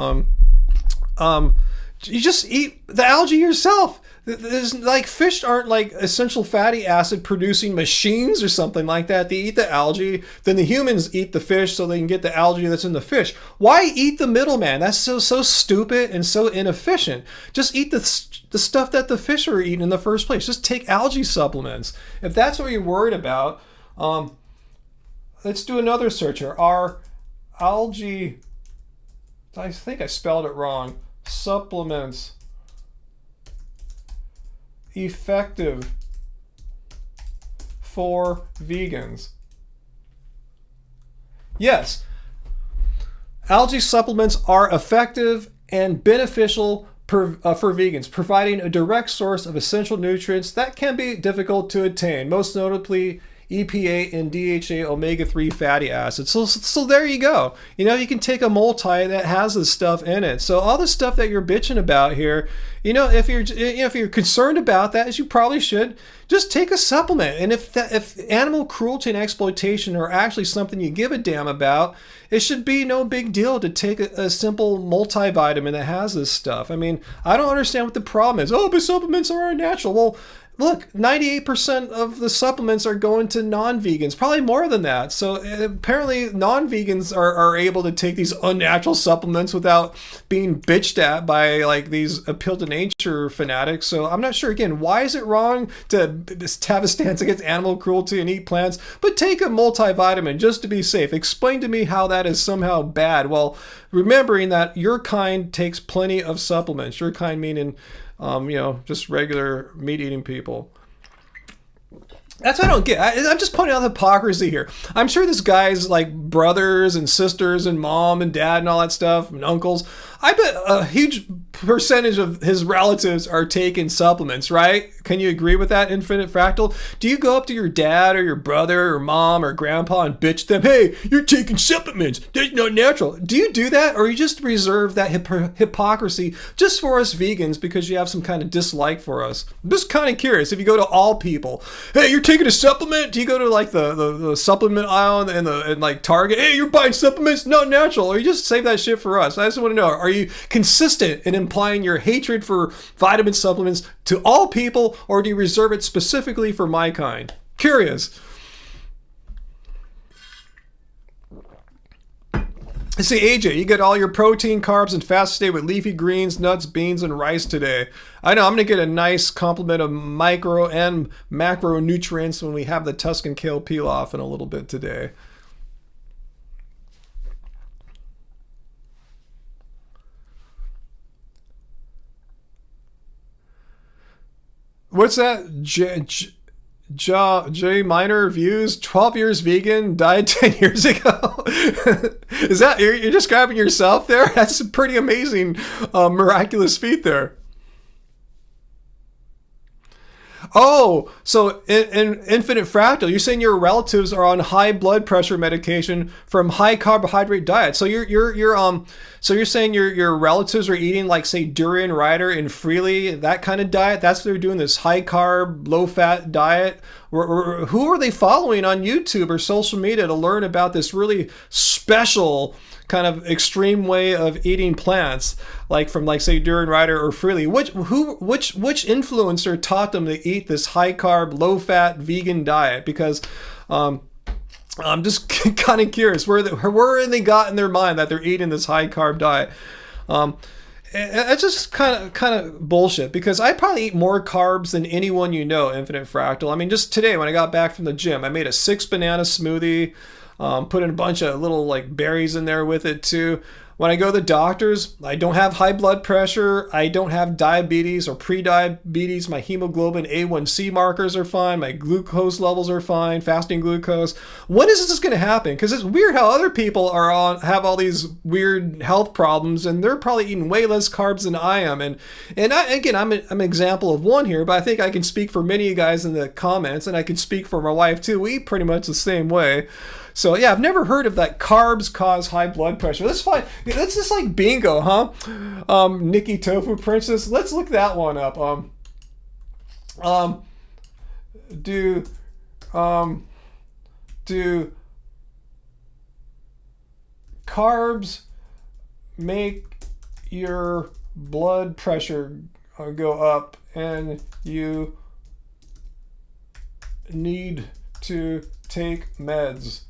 you just eat the algae yourself. There's like fish aren't like essential fatty acid producing machines or something like that. They eat the algae, then the humans eat the fish so they can get the algae that's in the fish. Why eat the middleman? That's so stupid and so inefficient. Just eat the stuff that the fish are eating in the first place. Just take algae supplements. If that's what you're worried about, let's do another search here. Are algae, I think I spelled it wrong, supplements effective for vegans? Yes, algae supplements are effective and beneficial for vegans, providing a direct source of essential nutrients that can be difficult to attain, most notably EPA and DHA omega-3 fatty acids. So there you go. You can take a multi that has this stuff in it. So all the stuff that you're bitching about here, if you're concerned about that, as you probably should, just take a supplement. And if animal cruelty and exploitation are actually something you give a damn about, it should be no big deal to take a simple multivitamin that has this stuff. I mean, I don't understand what the problem is. Oh, but supplements are unnatural. Well, look, 98% of the supplements are going to non-vegans, probably more than that. So apparently non-vegans are able to take these unnatural supplements without being bitched at by like these appeal to nature fanatics. So I'm not sure, again, why is it wrong to have a stance against animal cruelty and eat plants, but take a multivitamin just to be safe? Explain to me how that is somehow bad. Well, remembering that your kind takes plenty of supplements, your kind meaning just regular meat-eating people. That's what I don't get. I'm just pointing out the hypocrisy here. I'm sure this guy's like brothers and sisters and mom and dad and all that stuff and uncles, I bet a huge percentage of his relatives are taking supplements, right? Can you agree with that, Infinite Fractal? Do you go up to your dad or your brother or mom or grandpa and bitch them, hey, you're taking supplements, they're not natural? Do you do that, or you just reserve that hypocrisy just for us vegans because you have some kind of dislike for us? I'm just kind of curious. If you go to all people, hey, you're taking a supplement? Do you go to like the supplement aisle and like Target, hey, you're buying supplements, not natural? Or you just save that shit for us? I just want to know, are you consistent in implying your hatred for vitamin supplements to all people, or do you reserve it specifically for my kind? Curious. See, AJ, you get all your protein, carbs, and fats today with leafy greens, nuts, beans, and rice today. I know I'm going to get a nice complement of micro and macronutrients when we have the Tuscan kale peel off in a little bit today. What's that? J Minor views, 12 years vegan, died 10 years ago. Is that, you're describing yourself there? That's a pretty amazing, miraculous feat there. Oh, so in Infinite Fractal, you're saying your relatives are on high blood pressure medication from high carbohydrate diet. So you're saying your relatives are eating like, say, durian rider and freely, that kind of diet? That's what they're doing, this high carb, low fat diet? Or who are they following on YouTube or social media to learn about this really special kind of extreme way of eating plants, like from like, say, Durian Rider or Freely? Which influencer taught them to eat this high carb, low fat vegan diet? Because I'm just kind of curious where they got in their mind that they're eating this high carb diet. It's just kind of bullshit, because I probably eat more carbs than anyone you know, Infinite Fractal. I mean, just today when I got back from the gym, I made a 6 banana smoothie. Put in a bunch of little like berries in there with it too. When I go to the doctors, I don't have high blood pressure. I don't have diabetes or pre-diabetes. My hemoglobin A1C markers are fine. My glucose levels are fine. Fasting glucose. When is this going to happen? Because it's weird how other people have all these weird health problems, and they're probably eating way less carbs than I am. And I'm an example of one here, but I think I can speak for many of you guys in the comments, and I can speak for my wife too. We eat pretty much the same way. So yeah, I've never heard of that carbs cause high blood pressure. That's fine. That's just like bingo, huh? Nikki Tofu Princess. Let's look that one up. Do carbs make your blood pressure go up, and you need to take meds.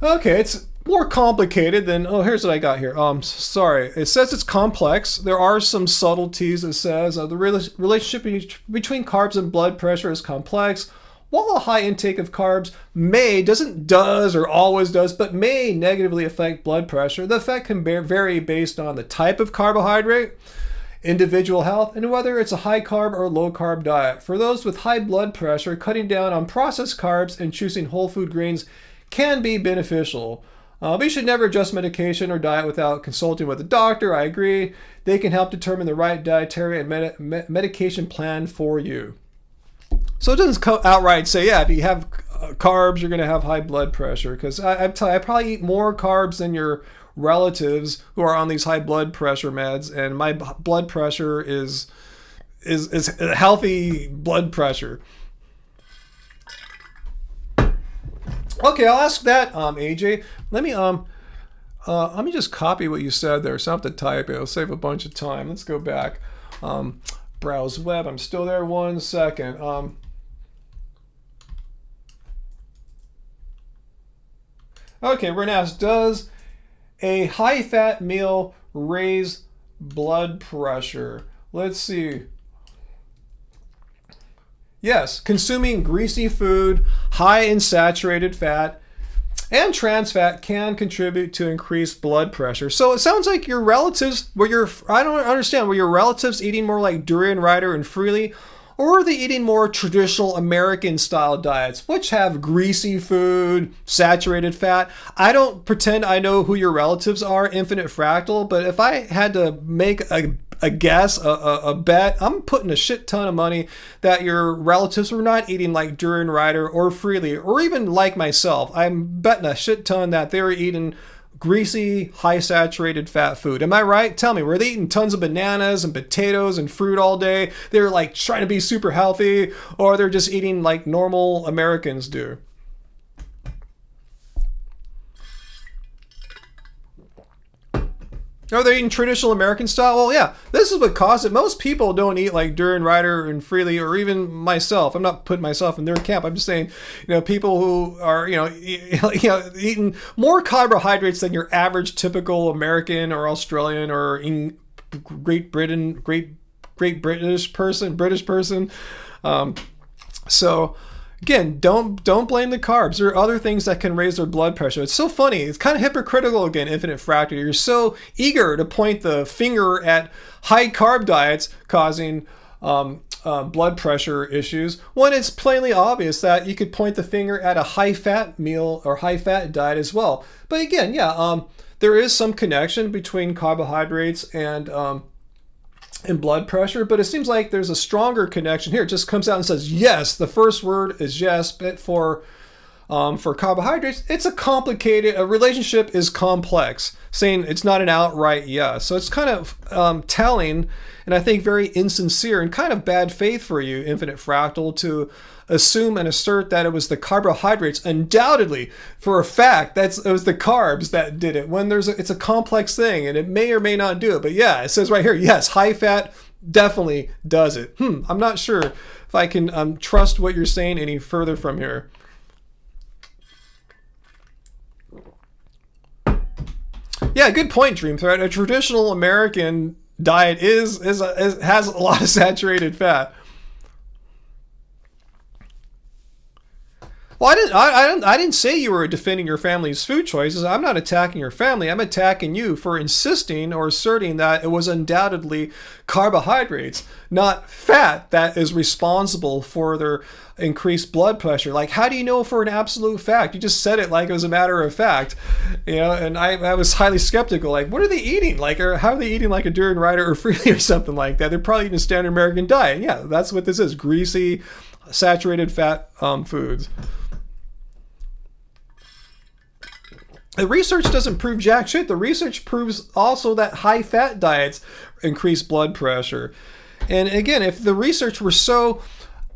Okay, it's more complicated than, oh, here's what I got here. Sorry. It says it's complex. There are some subtleties. It says the relationship between carbs and blood pressure is complex. While a high intake of carbs does or always does, but may negatively affect blood pressure, the effect can vary based on the type of carbohydrate, individual health, and whether it's a high carb or low carb diet. For those with high blood pressure, cutting down on processed carbs and choosing whole food grains can be beneficial. But you should never adjust medication or diet without consulting with a doctor. I agree. They can help determine the right dietary and medication plan for you. So it doesn't outright say, yeah, if you have carbs, you're going to have high blood pressure. Because I probably eat more carbs than your relatives who are on these high blood pressure meds, and my blood pressure is a healthy blood pressure. Okay, I'll ask that, AJ. Let me just copy what you said there, so I don't have to type it. It'll save a bunch of time. Let's go back. Browse web. I'm still there. 1 second. Okay, we're gonna ask, does a high-fat meal raise blood pressure? Let's see. Yes, consuming greasy food, high in saturated fat, and trans fat can contribute to increased blood pressure. So it sounds like your relatives, I don't understand, were your relatives eating more like Durian Rider and Freely, or are they eating more traditional American style diets, which have greasy food, saturated fat? I don't pretend I know who your relatives are, Infinite Fractal, but if I had to make a guess, a bet, I'm putting a shit ton of money that your relatives were not eating like Durian Rider or Freely, or even like myself. I'm betting a shit ton that they were eating greasy, high saturated fat food. Am I right? Tell me, were they eating tons of bananas and potatoes and fruit all day? They were like trying to be super healthy, or they're just eating like normal Americans do? Are they eating traditional American style? Well, yeah, this is what caused it. Most people don't eat like Durian Rider and Freely, or even myself. I'm not putting myself in their camp. I'm just saying, people who are, eating more carbohydrates than your average typical American or Australian or in Great British person. So again, don't blame the carbs. There are other things that can raise their blood pressure. It's so funny. It's kind of hypocritical again, Infinite Fractal. You're so eager to point the finger at high carb diets causing blood pressure issues, when it's plainly obvious that you could point the finger at a high fat meal or high fat diet as well. But again, there is some connection between carbohydrates and blood pressure, but it seems like there's a stronger connection here. It just comes out and says yes. The first word is yes, but for carbohydrates, it's a relationship is complex, saying it's not an outright yes. So it's kind of telling, and I think very insincere and kind of bad faith for you, Infinite Fractal, to assume and assert that it was the carbohydrates, undoubtedly, for a fact, it was the carbs that did it, when it's a complex thing, and it may or may not do it. But yeah, it says right here, yes, high fat definitely does it. I'm not sure if I can trust what you're saying any further from here. Yeah, good point, Dream Threat. A traditional American diet has a lot of saturated fat. Well, I didn't say you were defending your family's food choices. I'm not attacking your family. I'm attacking you for insisting or asserting that it was undoubtedly carbohydrates, not fat, that is responsible for their increased blood pressure. Like, how do you know for an absolute fact? You just said it like it was a matter of fact, and I was highly skeptical. Like, what are they eating? Like, or how are they eating like a Durian Rider or Freely or something like that? They're probably eating a standard American diet. Yeah, that's what this is. Greasy, saturated fat foods. The research doesn't prove jack shit. The research proves also that high fat diets increase blood pressure. And again, if the research were so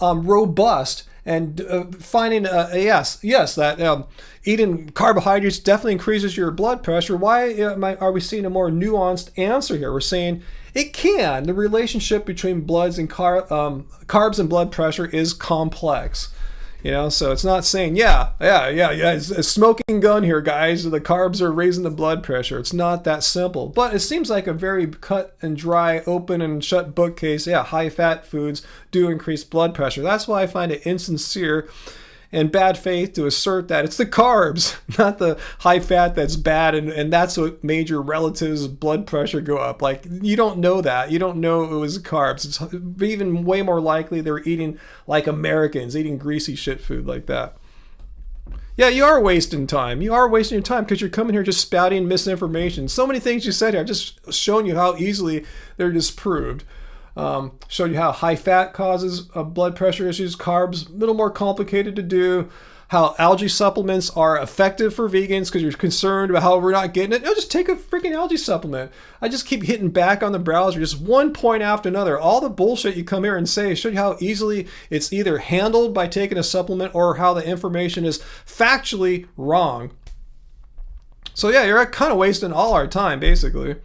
robust and finding yes that eating carbohydrates definitely increases your blood pressure. Why are we seeing a more nuanced answer here? We're saying it can. The relationship between carbs and blood pressure is complex. So it's not saying, it's a smoking gun here, guys. The carbs are raising the blood pressure. It's not that simple. But it seems like a very cut and dry, open and shut book case. Yeah, high-fat foods do increase blood pressure. That's why I find it insincere and bad faith to assert that it's the carbs, not the high fat that's bad, and that's what made your relatives' blood pressure go up. Like, you don't know that. You don't know it was carbs. It's even way more likely they're eating like Americans, eating greasy shit food like that. Yeah, you are wasting time. You are wasting your time because you're coming here just spouting misinformation. So many things you said here, I've just shown you how easily they're disproved. Showed you how high fat causes blood pressure issues, carbs, a little more complicated to do, how algae supplements are effective for vegans because you're concerned about how we're not getting it. No, just take a freaking algae supplement. I just keep hitting back on the browser, just one point after another. All the bullshit you come here and say, showed you how easily it's either handled by taking a supplement or how the information is factually wrong. So yeah, you're kind of wasting all our time, basically.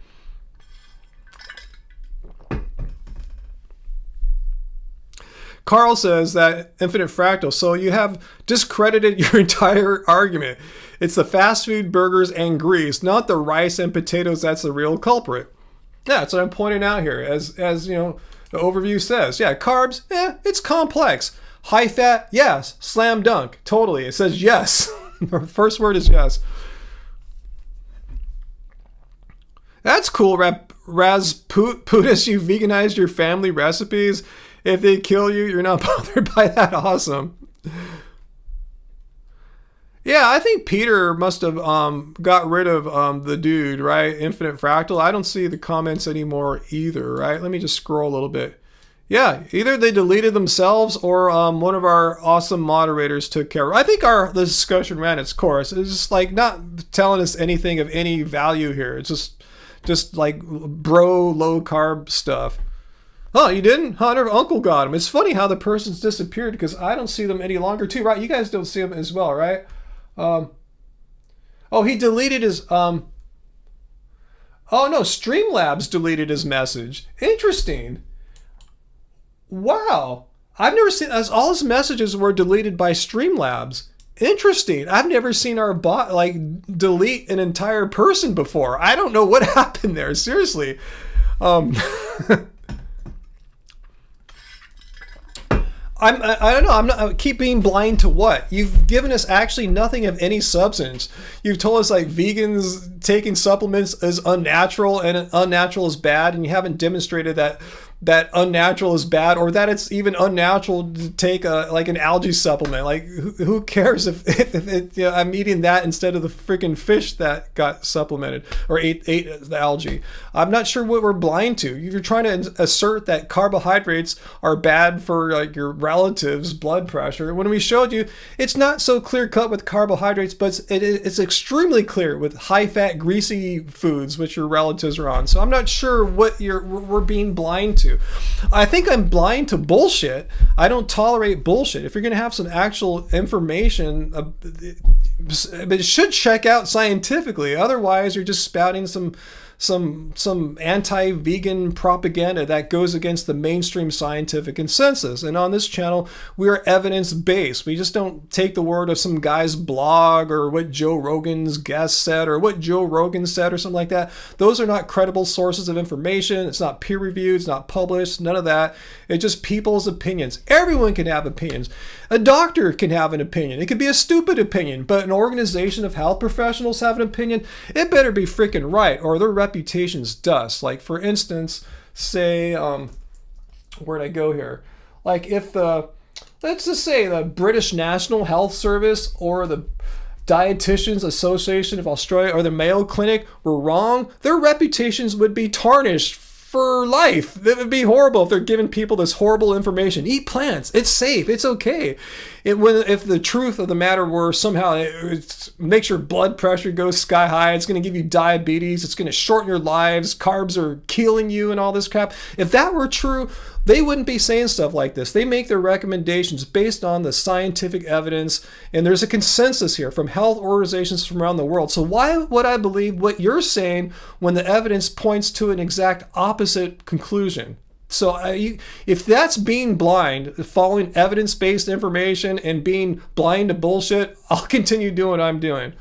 Carl says that infinite fractal. So you have discredited your entire argument. It's the fast food burgers and grease, not the rice and potatoes that's the real culprit. Yeah, that's what I'm pointing out here. As the overview says. Yeah, carbs, it's complex. High fat, yes. Slam dunk, totally. It says yes. The first word is yes. That's cool, Rasputus. You veganized your family recipes. If they kill you, you're not bothered by that. Awesome. Yeah, I think Peter must have got rid of the dude, right? Infinite Fractal. I don't see the comments anymore either, right? Let me just scroll a little bit. Yeah, either they deleted themselves or one of our awesome moderators took care of it. I think the discussion ran its course. It's just like not telling us anything of any value here. It's just like low carb stuff. Oh, you didn't? Hunter, uncle got him. It's funny how the person's disappeared because I don't see them any longer too, right? You guys don't see them as well, right? He deleted his... Oh, no, Streamlabs deleted his message. Interesting. Wow. I've never seen... All his messages were deleted by Streamlabs. Interesting. I've never seen our bot, delete an entire person before. I don't know what happened there. Seriously. I don't know. I keep being blind to what? You've given us actually nothing of any substance. You've told us vegans taking supplements is unnatural and unnatural is bad, and you haven't demonstrated that unnatural is bad, or that it's even unnatural to take an algae supplement. Who cares if I'm eating that instead of the freaking fish that got supplemented or ate the algae. I'm not sure what we're blind to. You're trying to assert that carbohydrates are bad for your relatives' blood pressure. When we showed you, it's not so clear cut with carbohydrates, but it's extremely clear with high fat, greasy foods which your relatives are on. So I'm not sure what we're being blind to. I think I'm blind to bullshit. I don't tolerate bullshit. If you're going to have some actual information, it should check out scientifically. Otherwise, you're just spouting some anti-vegan propaganda that goes against the mainstream scientific consensus. And on this channel, we are evidence-based. We just don't take the word of some guy's blog or what Joe Rogan's guest said or what Joe Rogan said or something like that. Those are not credible sources of information. It's not peer-reviewed. It's not published. None of that. It's just people's opinions. Everyone can have opinions. A doctor can have an opinion. It could be a stupid opinion, but an organization of health professionals have an opinion. It better be freaking right, or their reputation's dust. Like, for instance, say, where'd I go here? If let's just say the British National Health Service or the Dietitians Association of Australia or the Mayo Clinic were wrong, their reputations would be tarnished for life. That would be horrible if they're giving people this horrible information. Eat plants. It's safe. It's okay. If the truth of the matter were somehow it makes your blood pressure go sky high, it's going to give you diabetes, it's going to shorten your lives, carbs are killing you and all this crap. If that were true, they wouldn't be saying stuff like this. They make their recommendations based on the scientific evidence, and there's a consensus here from health organizations from around the world. So why would I believe what you're saying when the evidence points to an exact opposite conclusion? So if that's being blind, following evidence-based information and being blind to bullshit, I'll continue doing what I'm doing.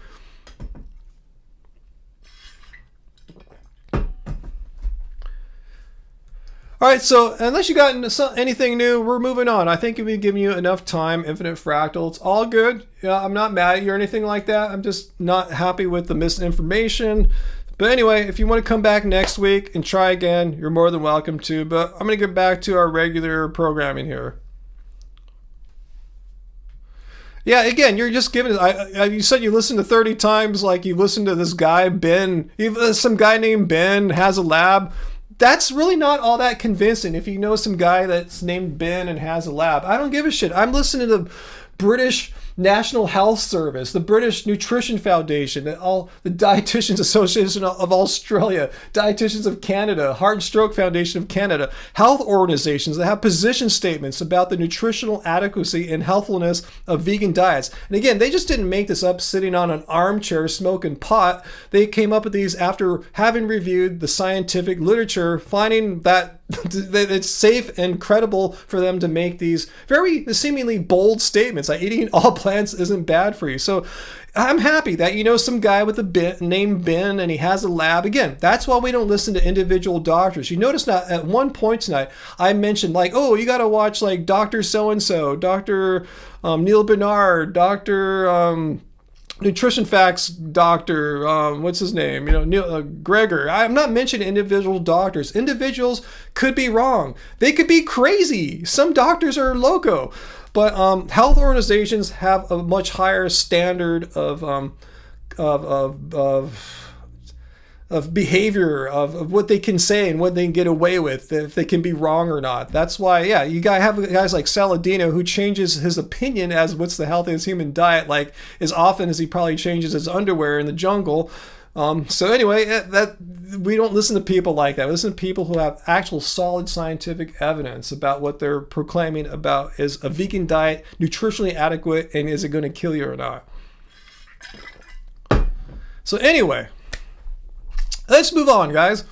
All right, so unless you got anything new, we're moving on. I think we've given you enough time. Infinite fractal, it's all good. Yeah, I'm not mad at you or anything like that. I'm just not happy with the misinformation. But anyway, if you want to come back next week and try again, you're more than welcome to. But I'm going to get back to our regular programming here. Yeah, again, you're just giving. You said you listened to 30 times, like you listened to this guy Ben. Some guy named Ben has a lab. That's really not all that convincing. If you know some guy that's named Ben and has a lab, I don't give a shit. I'm listening to the British National Health Service, the British Nutrition Foundation, all the Dietitians Association of Australia, Dietitians of Canada, Heart and Stroke Foundation of Canada, health organizations that have position statements about the nutritional adequacy and healthfulness of vegan diets. And again, they just didn't make this up sitting on an armchair smoking pot. They came up with these after having reviewed the scientific literature, finding that it's safe and credible for them to make these very seemingly bold statements like eating all plants isn't bad for you. So I'm happy that you know some guy with a named Ben and he has a lab. Again, that's why we don't listen to individual doctors. You notice that at one point tonight I mentioned like, oh, you got to watch like Dr. So-and-so, Dr. Neil Bernard, Dr. Nutrition Facts doctor, what's his name? Neil Gregor. I'm not mentioning individual doctors. Individuals could be wrong. They could be crazy. Some doctors are loco. But health organizations have a much higher standard of behavior, of what they can say and what they can get away with, if they can be wrong or not. That's why, yeah, you gotta have guys like Saladino who changes his opinion as what's the healthiest human diet, like as often as he probably changes his underwear in the jungle. So anyway, that we don't listen to people like that. We listen to people who have actual solid scientific evidence about what they're proclaiming about is a vegan diet nutritionally adequate and is it going to kill you or not. So anyway, let's move on, guys.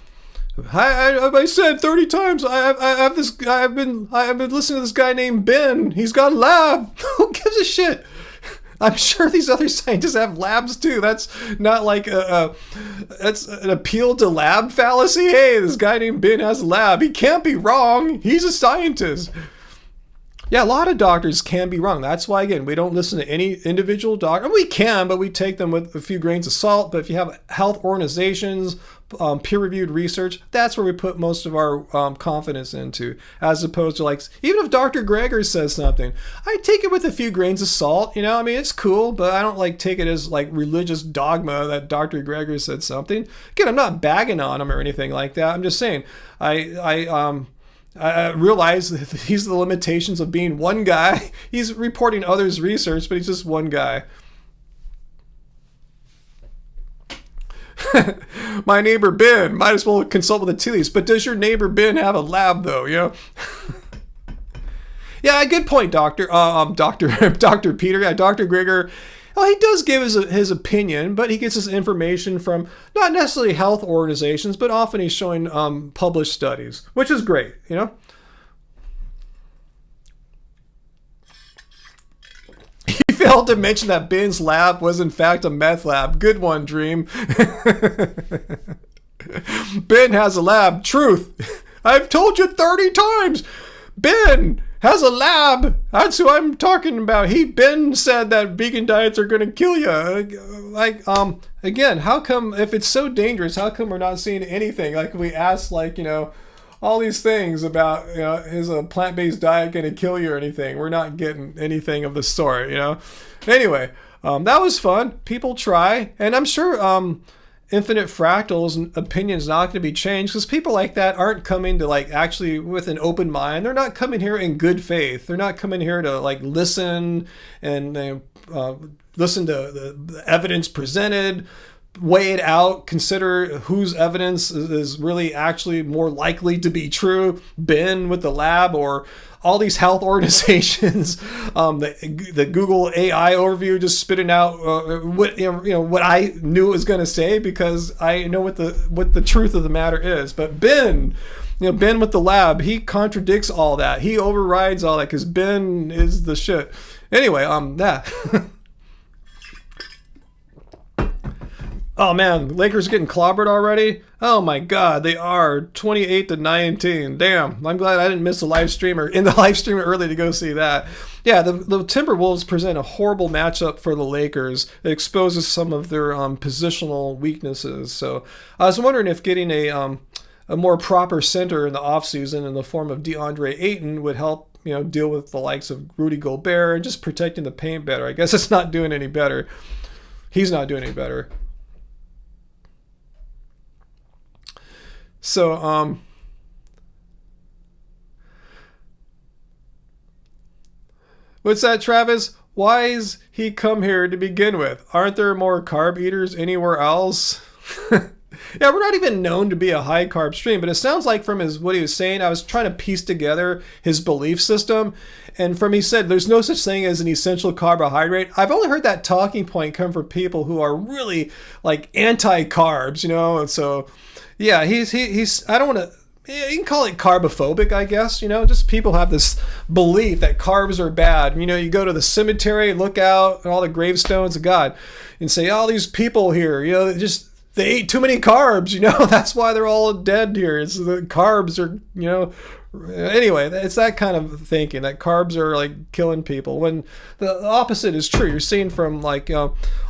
I said 30 times. I've been listening to this guy named Ben. He's got a lab. Who gives a shit? I'm sure these other scientists have labs too. That's not like that's an appeal to lab fallacy. Hey, this guy named Ben has a lab. He can't be wrong. He's a scientist. Yeah, a lot of doctors can be wrong. That's why, again, we don't listen to any individual doctor. We can, but we take them with a few grains of salt. But if you have health organizations, peer-reviewed research, that's where we put most of our confidence into, as opposed to like, even if Dr. Gregor says something, I take it with a few grains of salt. I mean, it's cool, but I don't like take it as like religious dogma that Dr. Gregor said something. Again, I'm not bagging on him or anything like that. I'm just saying, I realize these are the limitations of being one guy. He's reporting others' research, but he's just one guy. My neighbor Ben, might as well consult with the tea leaves. But does your neighbor Ben have a lab, though? Yeah, good point, Doctor Peter. Yeah, Dr. Gregor. Well, he does give his opinion, but he gets his information from not necessarily health organizations, but often he's showing published studies, which is great, You failed to mention that Ben's lab was in fact a meth lab. Good one, Dream. Ben has a lab. Truth. I've told you 30 times. Ben has a lab. That's who I'm talking about. Ben said that vegan diets are going to kill you. Again, how come, if it's so dangerous, how come we're not seeing anything? Like we asked, all these things about, is a plant-based diet going to kill you or anything? We're not getting anything of the sort, Anyway, that was fun. People try, and I'm sure infinite fractals and opinions not going to be changed, because people like that aren't coming to like actually with an open mind. They're not coming here in good faith. They're not coming here to like listen and listen to the evidence presented, weigh it out, consider whose evidence is really actually more likely to be true. Ben with the lab, or all these health organizations, the Google AI overview just spitting out what I knew it was going to say, because I know what the truth of the matter is. But Ben with the lab, he contradicts all that. He overrides all that, because Ben is the shit. Anyway, that. Oh man, Lakers getting clobbered already? Oh my God, they are 28-19. Damn, I'm glad I didn't miss the live stream or in the live stream early to go see that. Yeah, the Timberwolves present a horrible matchup for the Lakers. It exposes some of their positional weaknesses. So I was wondering if getting a more proper center in the offseason in the form of DeAndre Ayton would help deal with the likes of Rudy Gobert and just protecting the paint better. I guess it's not doing any better. He's not doing any better. So, what's that, Travis? Why's he come here to begin with? Aren't there more carb eaters anywhere else? Yeah, we're not even known to be a high carb stream, but it sounds like from what he was saying, I was trying to piece together his belief system. And he said, there's no such thing as an essential carbohydrate. I've only heard that talking point come from people who are really like anti-carbs, And so, yeah, he's I don't want to, you can call it carbophobic, I guess, just people have this belief that carbs are bad. You go to the cemetery, look out at all the gravestones of God and say, all these people here, they ate too many carbs, that's why they're all dead here. It's the carbs are, anyway, it's that kind of thinking that carbs are like killing people, when the opposite is true. You're seeing from like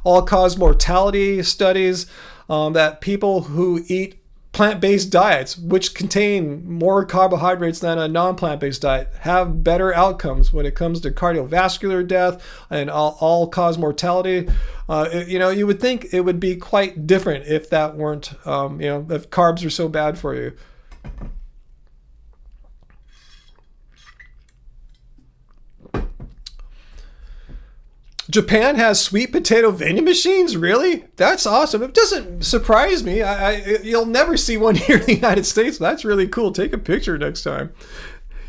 all-cause mortality studies that people who eat plant-based diets, which contain more carbohydrates than a non-plant-based diet, have better outcomes when it comes to cardiovascular death and all-cause mortality. You would think it would be quite different if that weren't, if carbs are so bad for you. Japan has sweet potato vending machines? Really? That's awesome. It doesn't surprise me. You'll never see one here in the United States. That's really cool. Take a picture next time.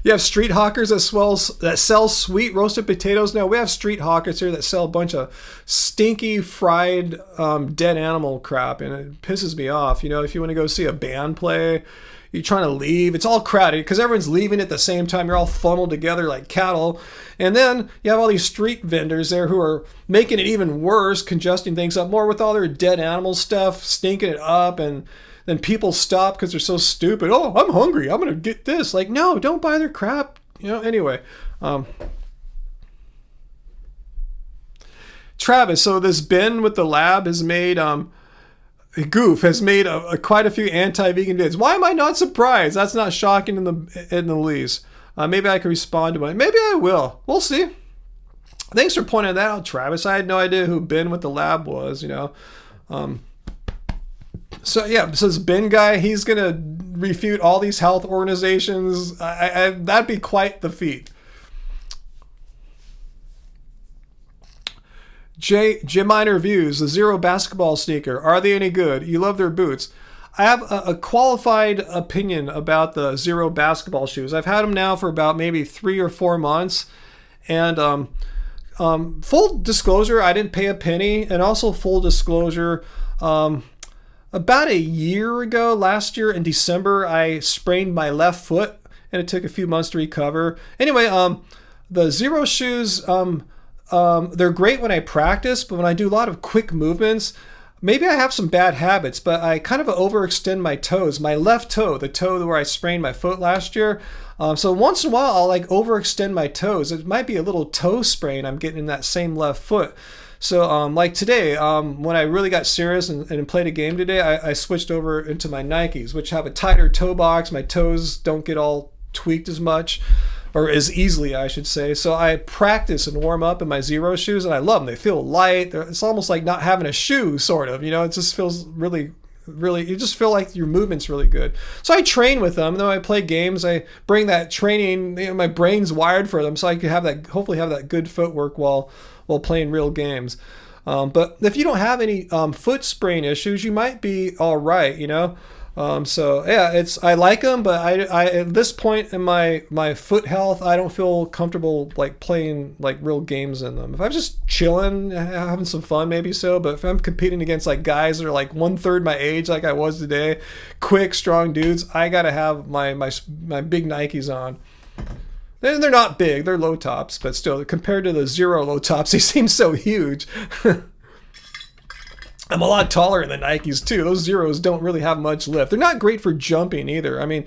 You have street hawkers that sell sweet roasted potatoes. Now, we have street hawkers here that sell a bunch of stinky fried dead animal crap, and it pisses me off. If you want to go see a band play, you're trying to leave, it's all crowded because everyone's leaving at the same time. You're all funneled together like cattle. And then you have all these street vendors there who are making it even worse, congesting things up more with all their dead animal stuff, stinking it up. And then people stop because they're so stupid. Oh, I'm hungry, I'm going to get this. Like, no, don't buy their crap. Anyway. Travis, so this Ben with the lab has made... Goof has made quite a few anti-vegan vids. Why am I not surprised? That's not shocking in the least. Maybe I can respond to it. Maybe I will. We'll see. Thanks for pointing that out, Travis. I had no idea who Ben with the lab was. So this Ben guy, he's gonna refute all these health organizations. That'd be quite the feat. Jim Miner Reviews, the Zero basketball sneaker. Are they any good? You love their boots. I have a qualified opinion about the Zero basketball shoes. I've had them now for about maybe 3 or 4 months. And full disclosure, I didn't pay a penny. And also full disclosure, about a year ago, last year in December, I sprained my left foot. And it took a few months to recover. Anyway, the Zero shoes... they're great when I practice, but when I do a lot of quick movements, maybe I have some bad habits, but I kind of overextend my toes. My left toe, the toe where I sprained my foot last year. So once in a while, I'll like overextend my toes. It might be a little toe sprain I'm getting in that same left foot. So like today, when I really got serious and played a game today, I switched over into my Nikes, which have a tighter toe box. My toes don't get all tweaked as much. Or as easily, I should say. So I practice and warm up in my Zero shoes, and I love them. They feel light. It's almost like not having a shoe, sort of. It just feels really really, you just feel like your movement's really good. So I train with them. Though I play games, I bring that training. My brain's wired for them, so I can have that. Hopefully, have that good footwork while playing real games. But if you don't have any foot sprain issues, you might be all right. So yeah, I like them, but I at this point in my foot health, I don't feel comfortable like playing like real games in them. If I'm just chilling, having some fun, maybe so. But if I'm competing against like guys that are like 1/3 my age, like I was today, quick, strong dudes, I gotta have my big Nikes on. And they're not big, they're low tops, but still, compared to the Zero low tops, they seem so huge. I'm a lot taller in the Nikes too. Those Zeros don't really have much lift. They're not great for jumping either. I mean,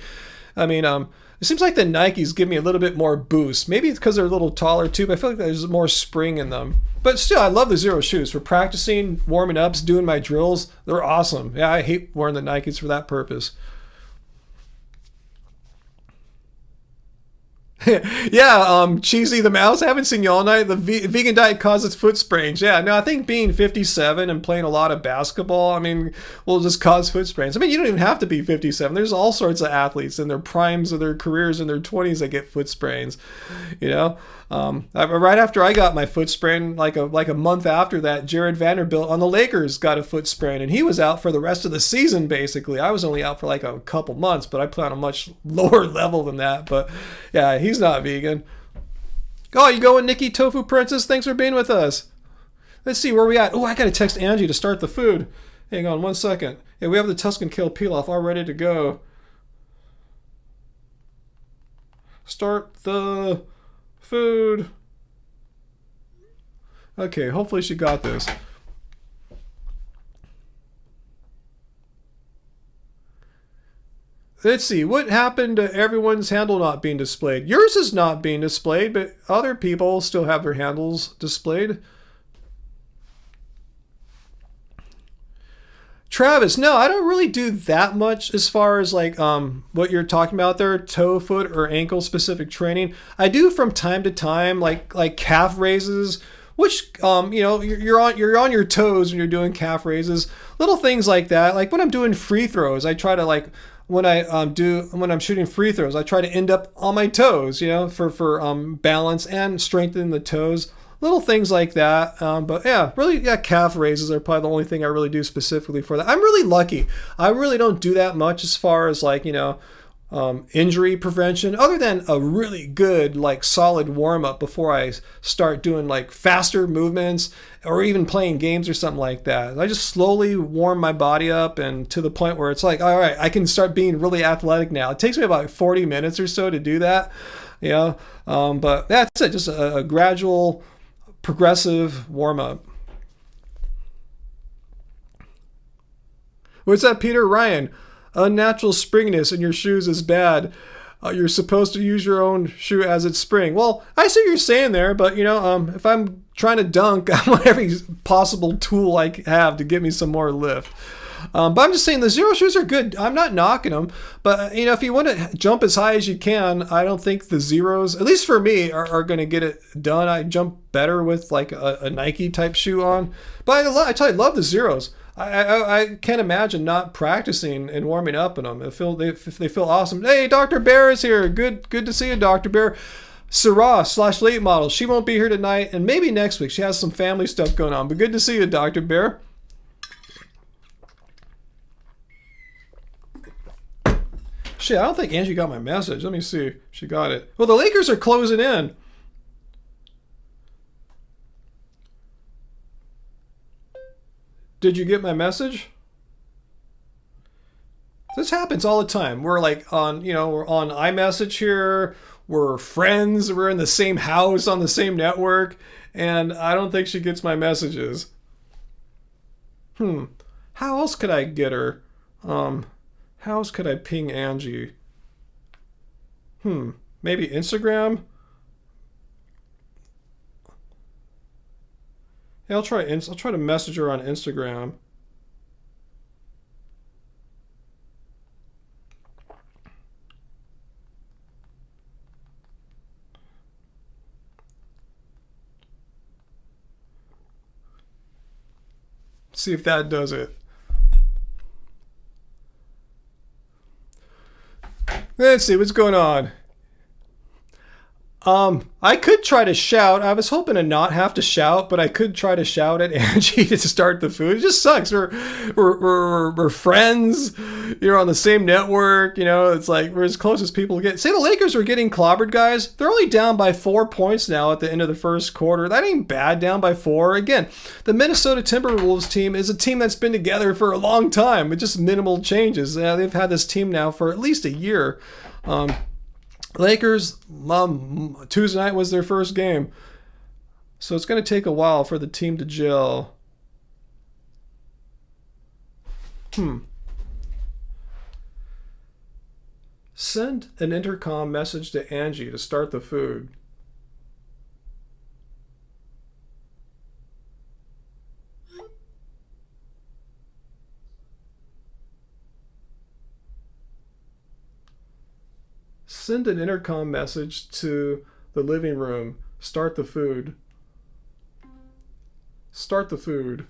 it seems like the Nikes give me a little bit more boost. Maybe it's because they're a little taller too, but I feel like there's more spring in them. But still, I love the Zero shoes for practicing, warming ups, doing my drills. They're awesome. Yeah, I hate wearing the Nikes for that purpose. Yeah, Cheesy the Mouse. I haven't seen you all night. The vegan diet causes foot sprains. Yeah, no, I think being 57 and playing a lot of basketball, will just cause foot sprains. You don't even have to be 57. There's all sorts of athletes in their primes of their careers in their 20s that get foot sprains. Right after I got my foot sprain, like a month after that, Jared Vanderbilt on the Lakers got a foot sprain, and he was out for the rest of the season, basically. I was only out for like a couple months, but I play on a much lower level than that. But yeah, he's not vegan. Oh, you going, Nikki Tofu Princess? Thanks for being with us. Let's see where we at. Oh, I gotta text Angie to start the food. Hang on 1 second. Yeah, we have the Tuscan Kale Pilaf all ready to go. Start the food. Okay, hopefully she got this. Let's see, what happened to everyone's handle not being displayed? Yours is not being displayed, but other people still have their handles displayed. Travis, no, I don't really do that much as far as like what you're talking about there, toe, foot, or ankle specific training. I do from time to time like calf raises, which you're on your toes when you're doing calf raises, little things like that. Like when I'm doing free throws, I try to like when I'm shooting free throws, I try to end up on my toes, for balance and strengthen the toes. Little things like that. But yeah, really, yeah, calf raises are probably the only thing I really do specifically for that. I'm really lucky. I really don't do that much as far as like, injury prevention, other than a really good, like solid warm up before I start doing like faster movements or even playing games or something like that. I just slowly warm my body up and to the point where it's like, all right, I can start being really athletic now. It takes me about 40 minutes or so to do that. But that's it. Just a gradual, progressive warm-up. What's that, Peter? Ryan, unnatural springiness in your shoes is bad. You're supposed to use your own shoe as its spring. Well, I see what you're saying there, but if I'm trying to dunk, I want every possible tool I have to get me some more lift. But I'm just saying the Zero shoes are good. I'm not knocking them, but if you want to jump as high as you can, I don't think the Zeros, at least for me, are going to get it done. I jump better with like a Nike type shoe on. But I tell you, I love the Zeros. I can't imagine not practicing and warming up in them. They feel awesome. Hey, Dr. Bear is here. Good to see you, Dr. Bear. Sarah / late model. She won't be here tonight, and maybe next week. She has some family stuff going on. But good to see you, Dr. Bear. Shit, I don't think Angie got my message. Let me see if she got it. Well, the Lakers are closing in. Did you get my message? This happens all the time. We're like we're on iMessage here. We're friends. We're in the same house on the same network. And I don't think she gets my messages. How else could I get her? How else could I ping Angie? Maybe Instagram? Yeah, I'll try to message her on Instagram. See if that does it. Let's see what's going on. I could try to shout. I was hoping to not have to shout, but I could try to shout at Angie to start the food. It just sucks. We're friends. You're on the same network. You know, it's like we're as close as people get. Say the Lakers are getting clobbered, guys. They're only down by 4 points now at the end of the first quarter. That ain't bad, down by 4. Again, the Minnesota Timberwolves team is a team that's been together for a long time with just minimal changes. They've had this team now for at least a year. Lakers, Tuesday night was their first game. So it's going to take a while for the team to gel. Send an intercom message to Angie to start the food. Send an intercom message to the living room. Start the food. Start the food.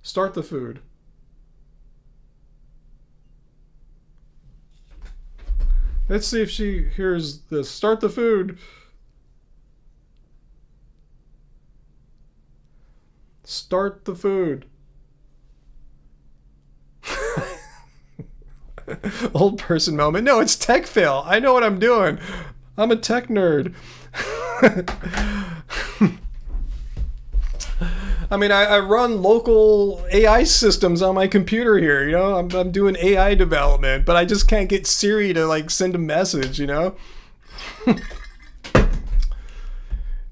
Start the food. Let's see if she hears this. Start the food. Start the food. Old person moment. No, it's tech fail. I know what I'm doing. I'm a tech nerd. I mean, I run local AI systems on my computer here, you know? I'm doing AI development, but I just can't get Siri to, like, send a message, you know?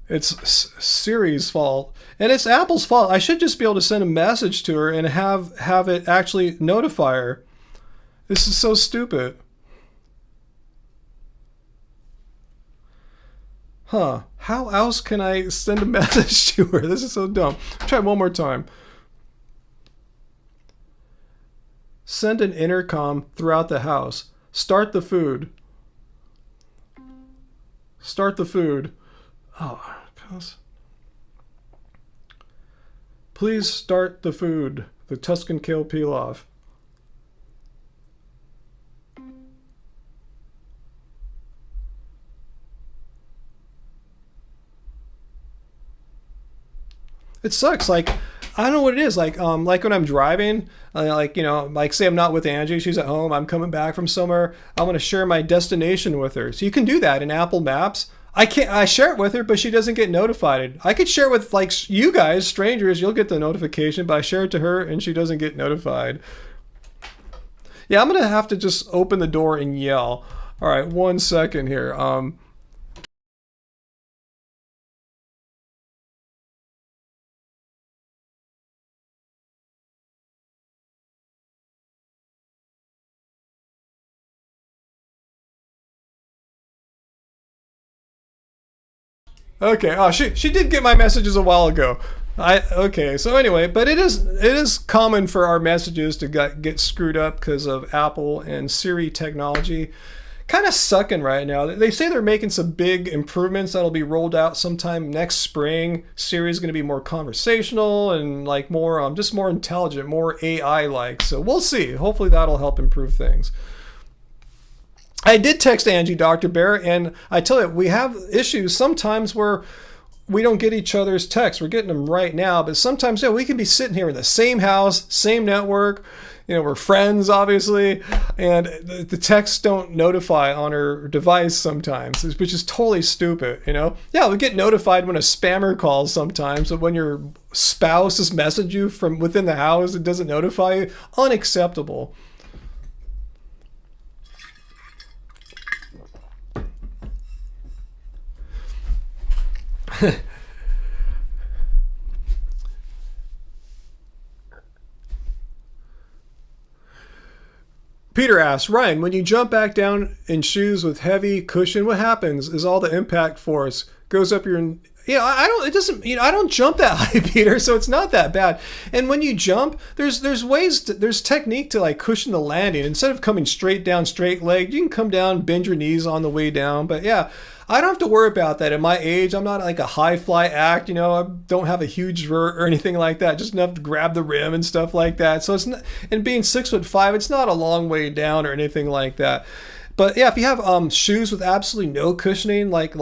It's Siri's fault. And it's Apple's fault. I should just be able to send a message to her and have it actually notify her. This is so stupid. Huh. How else can I send a message to her? This is so dumb. Try one more time. Send an intercom throughout the house. Start the food. Start the food. Oh, gosh. Please start the food. The Tuscan kale pilaf. It sucks. Like, I don't know what it is. Like when I'm driving, like, you know, like say I'm not with Angie, she's at home, I'm coming back from somewhere, I want to share my destination with her. So you can do that in Apple Maps. I share it with her, but she doesn't get notified. I could share it with, like, you guys, strangers, you'll get the notification, but I share it to her and she doesn't get notified. Yeah, I'm going to have to just open the door and yell. All right, 1 second here. Okay. Oh, she did get my messages a while ago. Okay. So anyway, but it is common for our messages to get screwed up because of Apple and Siri technology. Kind of sucking right now. They say they're making some big improvements that'll be rolled out sometime next spring. Siri is going to be more conversational and like more just more intelligent, more AI like. So we'll see. Hopefully that'll help improve things. I did text Angie, Dr. Bear, and I tell you, we have issues sometimes where we don't get each other's texts. We're getting them right now, but sometimes, yeah, we can be sitting here in the same house, same network. You know, we're friends, obviously, and the texts don't notify on her device sometimes, which is totally stupid, you know? Yeah, we get notified when a spammer calls sometimes, but when your spouse has messaged you from within the house, it doesn't notify you. Unacceptable. Peter asks, Ryan, when you jump back down in shoes with heavy cushion, what happens? Is all the impact force goes up your I don't. It doesn't. I don't jump that high, Peter. So it's not that bad. And when you jump, there's ways. There's technique to like cushion the landing. Instead of coming straight down, straight leg, you can come down, bend your knees on the way down. But yeah, I don't have to worry about that. At my age, I'm not like a high fly act. I don't have a huge vert or anything like that. Just enough to grab the rim and stuff like that. So it's not. And being 6'5", it's not a long way down or anything like that. But yeah, if you have shoes with absolutely no cushioning, like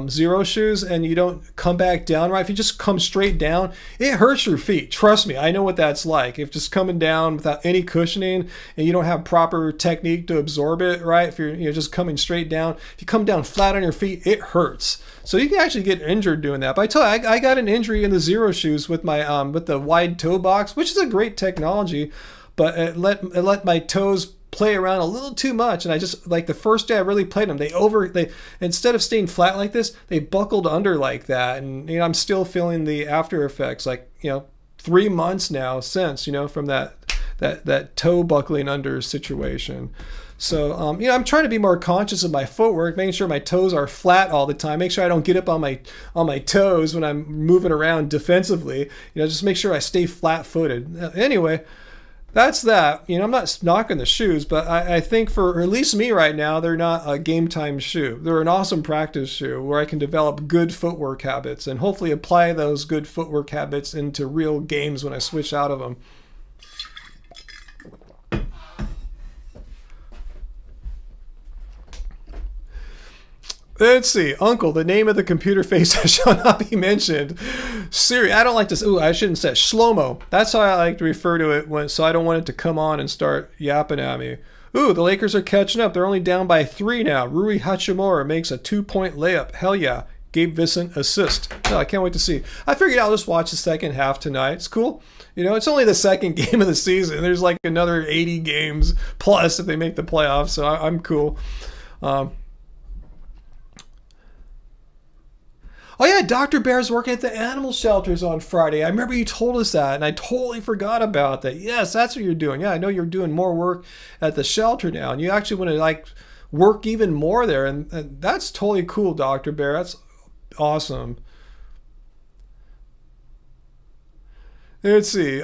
zero shoes, and you don't come back down right, if you just come straight down, it hurts your feet. Trust me, I know what that's like. If just coming down without any cushioning and you don't have proper technique to absorb it, right? If you're just coming straight down, if you come down flat on your feet, it hurts. So you can actually get injured doing that. But I tell you, I got an injury in the zero shoes with my with the wide toe box, which is a great technology, but it let my toes play around a little too much, and I just like the first day I really played them, they instead of staying flat like this, they buckled under like that, and I'm still feeling the after effects, like 3 months now since from that toe buckling under situation. So I'm trying to be more conscious of my footwork, making sure my toes are flat all the time, make sure I don't get up on my toes when I'm moving around defensively, just make sure I stay flat-footed. Anyway, that's that. I'm not knocking the shoes, but I think for at least me right now, they're not a game time shoe. They're an awesome practice shoe where I can develop good footwork habits and hopefully apply those good footwork habits into real games when I switch out of them. Let's see. Uncle, the name of the computer face shall not be mentioned. Siri, I don't like this. Ooh, I shouldn't say Shlomo. That's how I like to refer to it so I don't want it to come on and start yapping at me. Ooh, the Lakers are catching up. They're only down by 3 now. Rui Hachimura makes a 2-point layup. Hell yeah. Gabe Vincent assist. No, I can't wait to see. I figured I'll just watch the second half tonight. It's cool. It's only the second game of the season. There's like another 80 games plus if they make the playoffs, so I'm cool. Oh yeah, Dr. Bear's working at the animal shelters on Friday. I remember you told us that, and I totally forgot about that. Yes, that's what you're doing. Yeah, I know you're doing more work at the shelter now, and you actually want to work even more there, and that's totally cool, Dr. Bear. That's awesome. Let's see.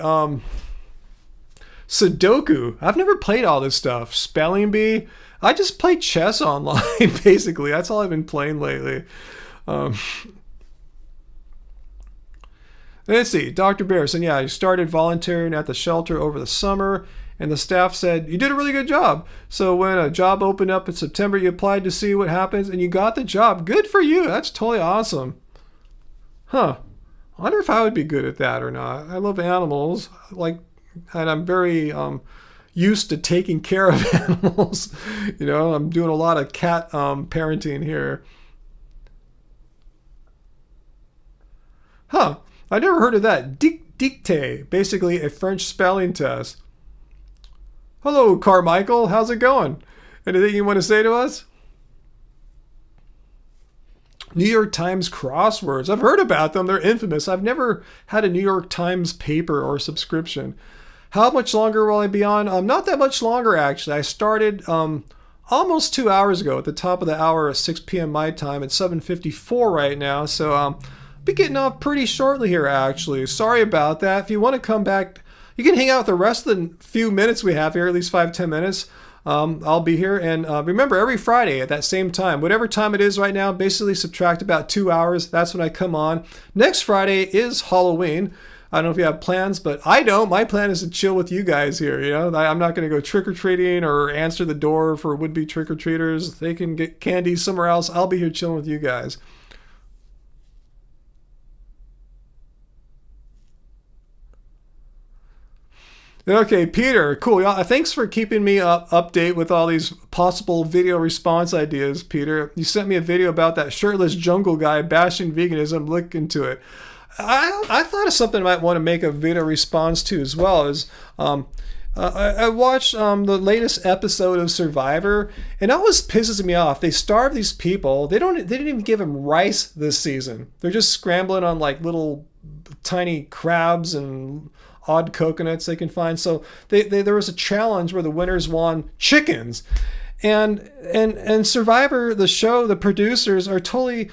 Sudoku. I've never played all this stuff. Spelling bee. I just play chess online, basically. That's all I've been playing lately. Let's see, Dr. Bear said, yeah, you started volunteering at the shelter over the summer, and the staff said, you did a really good job. So when a job opened up in September, you applied to see what happens, and you got the job. Good for you. That's totally awesome. Huh. I wonder if I would be good at that or not. I love animals, and I'm very used to taking care of animals. I'm doing a lot of cat parenting here. Huh. I never heard of that. Dictée, basically a French spelling test. Hello, Carmichael. How's it going? Anything you want to say to us? New York Times crosswords. I've heard about them. They're infamous. I've never had a New York Times paper or subscription. How much longer will I be on? Not that much longer, actually. I started almost 2 hours ago at the top of the hour at 6 p.m. my time. It's 7:54 right now, so be getting off pretty shortly here, actually. Sorry about that. If you want to come back, you can hang out the rest of the few minutes we have here, at least 5-10 minutes. I'll be here. And remember, every Friday at that same time, whatever time it is right now, basically subtract about 2 hours. That's when I come on. Next Friday is Halloween. I don't know if you have plans, but I don't. My plan is to chill with you guys here. I'm not going to go trick-or-treating or answer the door for would-be trick-or-treaters. They can get candy somewhere else. I'll be here chilling with you guys. Okay, Peter, cool. Thanks for keeping me update with all these possible video response ideas, Peter. You sent me a video about that shirtless jungle guy bashing veganism. Look into it. I thought of something I might want to make a video response to as well. I watched the latest episode of Survivor, and it always pisses me off. They starve these people. They didn't even give them rice this season. They're just scrambling on little tiny crabs and odd coconuts they can find. So there was a challenge where the winners won chickens, and Survivor, the show, the producers are totally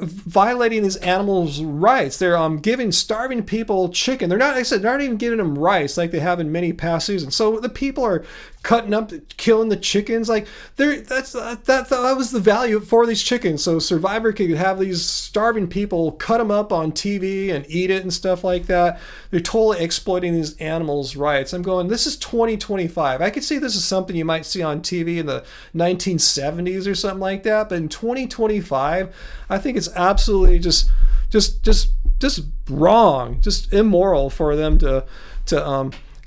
violating these animals' rights. They're giving starving people chicken. They're not, like I said, they're not even giving them rice like they have in many past seasons. So the people are cutting up, killing the chickens. Like that was the value for these chickens. So Survivor could have these starving people cut them up on TV and eat it and stuff like that. They're totally exploiting these animals' rights. I'm going, this is 2025. I could see this is something you might see on TV in the 1970s or something like that. But in 2025, I think it's absolutely just wrong, just immoral for them to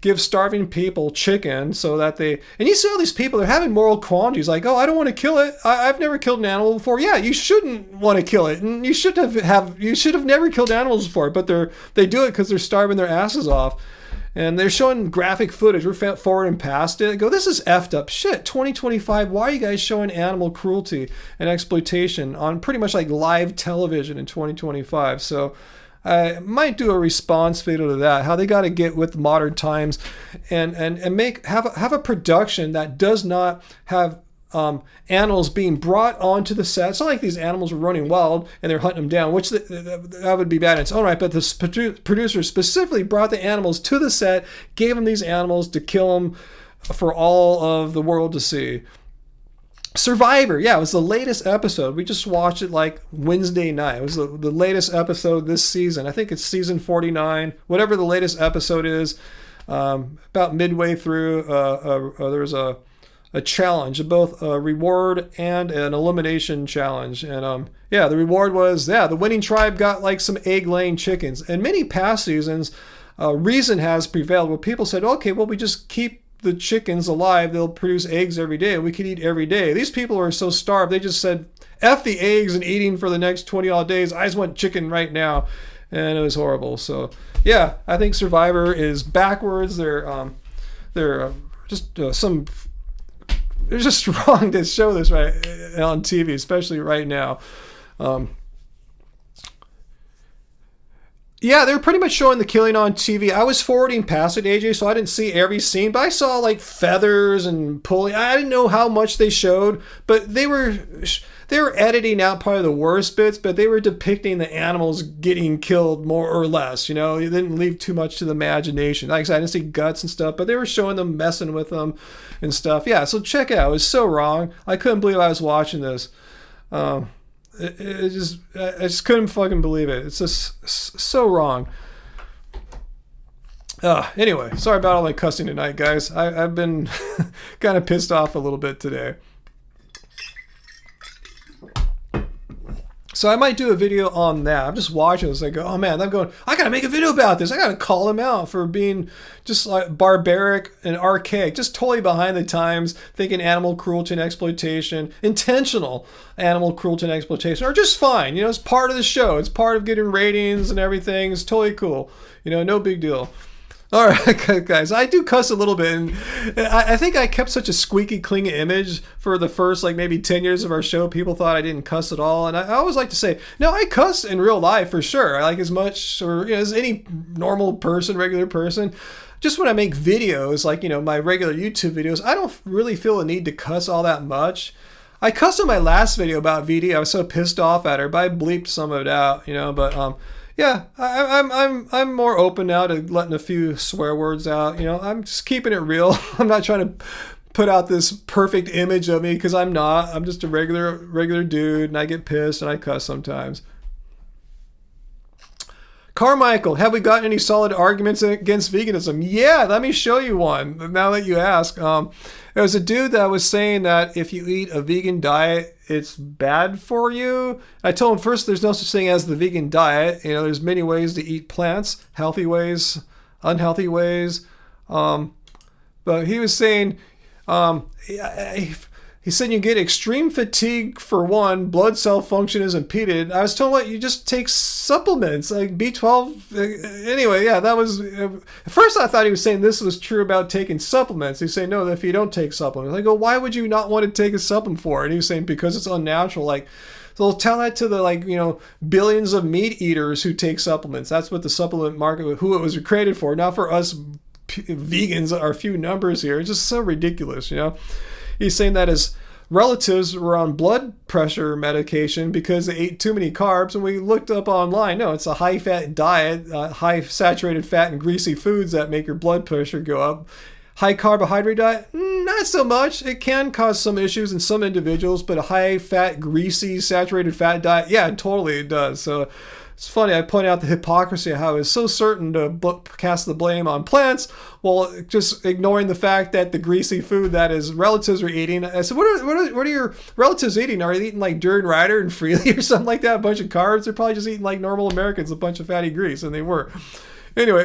give starving people chicken so that they, and you see all these people, they're having moral quandaries like, oh, I don't want to kill it. I've never killed an animal before. Yeah, you shouldn't want to kill it, and you should have never killed animals before, but they do it because they're starving their asses off. And they're showing graphic footage. We're forwarding past it. I go, this is effed up shit. 2025, why are you guys showing animal cruelty and exploitation on pretty much like live television in 2025? So I might do a response video to that, how they got to get with modern times and have a production that does not have animals being brought onto the set. It's not like these animals are running wild and they're hunting them down, which that would be bad in its own right, but the producers specifically brought the animals to the set, gave them these animals to kill them for all of the world to see. Survivor, yeah, it was the latest episode. We just watched it like Wednesday night. It was the latest episode this season. I think it's season 49, whatever the latest episode is. About midway through, there was a challenge, both a reward and an elimination challenge. And the reward was, the winning tribe got like some egg-laying chickens. In many past seasons, reason has prevailed where people said, okay, well, we just keep the chickens alive. They'll produce eggs every day and we can eat every day. These people are so starved, they just said, F the eggs and eating for the next 20 odd days. I just want chicken right now. And it was horrible. So yeah, I think Survivor is backwards. They're just wrong to show this right on TV, especially right now. They're pretty much showing the killing on TV. I was forwarding past it, AJ, so I didn't see every scene, but I saw like feathers and pulling. I didn't know how much they showed, but they were editing out probably the worst bits, but they were depicting the animals getting killed more or less. You know, they didn't leave too much to the imagination. Like I said, I didn't see guts and stuff, but they were showing them messing with them and stuff. Yeah, so check it out. It was so wrong. I couldn't believe I was watching this. I just couldn't fucking believe it. It's just so wrong. Anyway, sorry about all my cussing tonight, guys. I've been kind of pissed off a little bit today. So I might do a video on that. I'm just watching this. I go, oh man, I'm going, I gotta make a video about this. I gotta call him out for being just like barbaric and archaic, just totally behind the times, thinking animal cruelty and exploitation, intentional animal cruelty and exploitation are just fine. You know, it's part of the show. It's part of getting ratings and everything. It's totally cool. You know, no big deal. All right, guys, I do cuss a little bit, and I think I kept such a squeaky clean image for the first, like, maybe 10 years of our show. People thought I didn't cuss at all, and I always like to say, no, I cuss in real life for sure. I like as much, or as any normal person, regular person. Just when I make videos, like, my regular YouTube videos, I don't really feel the need to cuss all that much. I cussed on my last video about VD. I was so pissed off at her, but I bleeped some of it out, but yeah, I'm more open now to letting a few swear words out. I'm just keeping it real. I'm not trying to put out this perfect image of me because I'm not. I'm just a regular dude, and I get pissed and I cuss sometimes. Carmichael, have we gotten any solid arguments against veganism? Yeah, let me show you one. Now that you ask, there was a dude that was saying that if you eat a vegan diet, it's bad for you. I told him first, there's no such thing as the vegan diet. There's many ways to eat plants, healthy ways, unhealthy ways. But he was saying, he said you get extreme fatigue for one, blood cell function is impeded. I was told you just take supplements like B12. Anyway, yeah, that was, at first I thought he was saying this was true about taking supplements. He's saying, no, if you don't take supplements. I go, why would you not want to take a supplement for it? And he was saying, because it's unnatural. So tell that to the billions of meat eaters who take supplements. That's what the supplement market, who it was created for, not for us vegans, our few numbers here. It's just so ridiculous, He's saying that his relatives were on blood pressure medication because they ate too many carbs, and we looked up online. No, it's a high-fat diet, high saturated fat and greasy foods that make your blood pressure go up. High carbohydrate diet, not so much. It can cause some issues in some individuals, but a high fat, greasy, saturated fat diet, yeah, totally it does. So it's funny, I point out the hypocrisy of how it's so certain to cast the blame on plants while just ignoring the fact that the greasy food that his relatives are eating. I said, what are your relatives eating? Are they eating like Durin Rider and Freely or something like that? A bunch of carbs? They're probably just eating like normal Americans, a bunch of fatty grease, and they were. Anyway,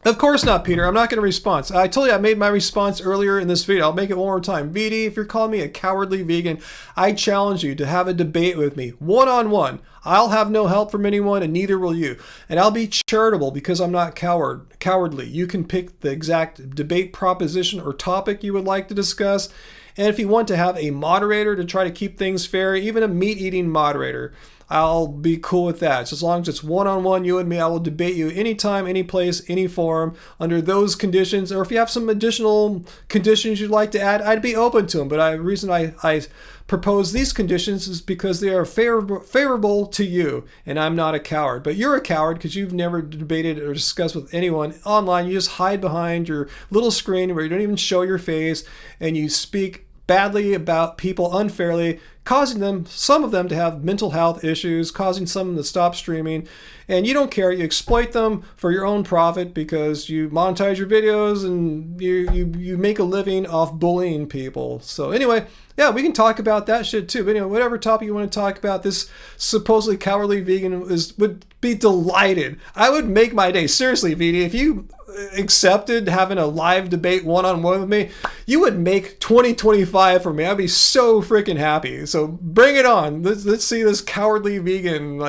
of course not, Peter. I'm not going to respond. I told you I made my response earlier in this video. I'll make it one more time. VD, if you're calling me a cowardly vegan, I challenge you to have a debate with me, one-on-one. I'll have no help from anyone, and neither will you. And I'll be charitable because I'm not cowardly. You can pick the exact debate proposition or topic you would like to discuss. And if you want to have a moderator to try to keep things fair, even a meat-eating moderator, I'll be cool with that. So as long as it's one-on-one, you and me, I will debate you anytime, any place, any forum, under those conditions. Or if you have some additional conditions you'd like to add, I'd be open to them. But the reason I propose these conditions is because they are favorable to you, and I'm not a coward. But you're a coward because you've never debated or discussed with anyone online. You just hide behind your little screen where you don't even show your face, and you speak badly about people unfairly, causing some of them to have mental health issues, causing some of them to stop streaming, and you don't care. You exploit them for your own profit because you monetize your videos and you make a living off bullying people. So anyway, yeah, we can talk about that shit too. But anyway, whatever topic you want to talk about, this supposedly cowardly vegan would be delighted. I would make my day. Seriously, VD, if you accepted having a live debate one-on-one with me, you would make 2025 for me. I'd be so freaking happy. So bring it on. Let's see this cowardly vegan,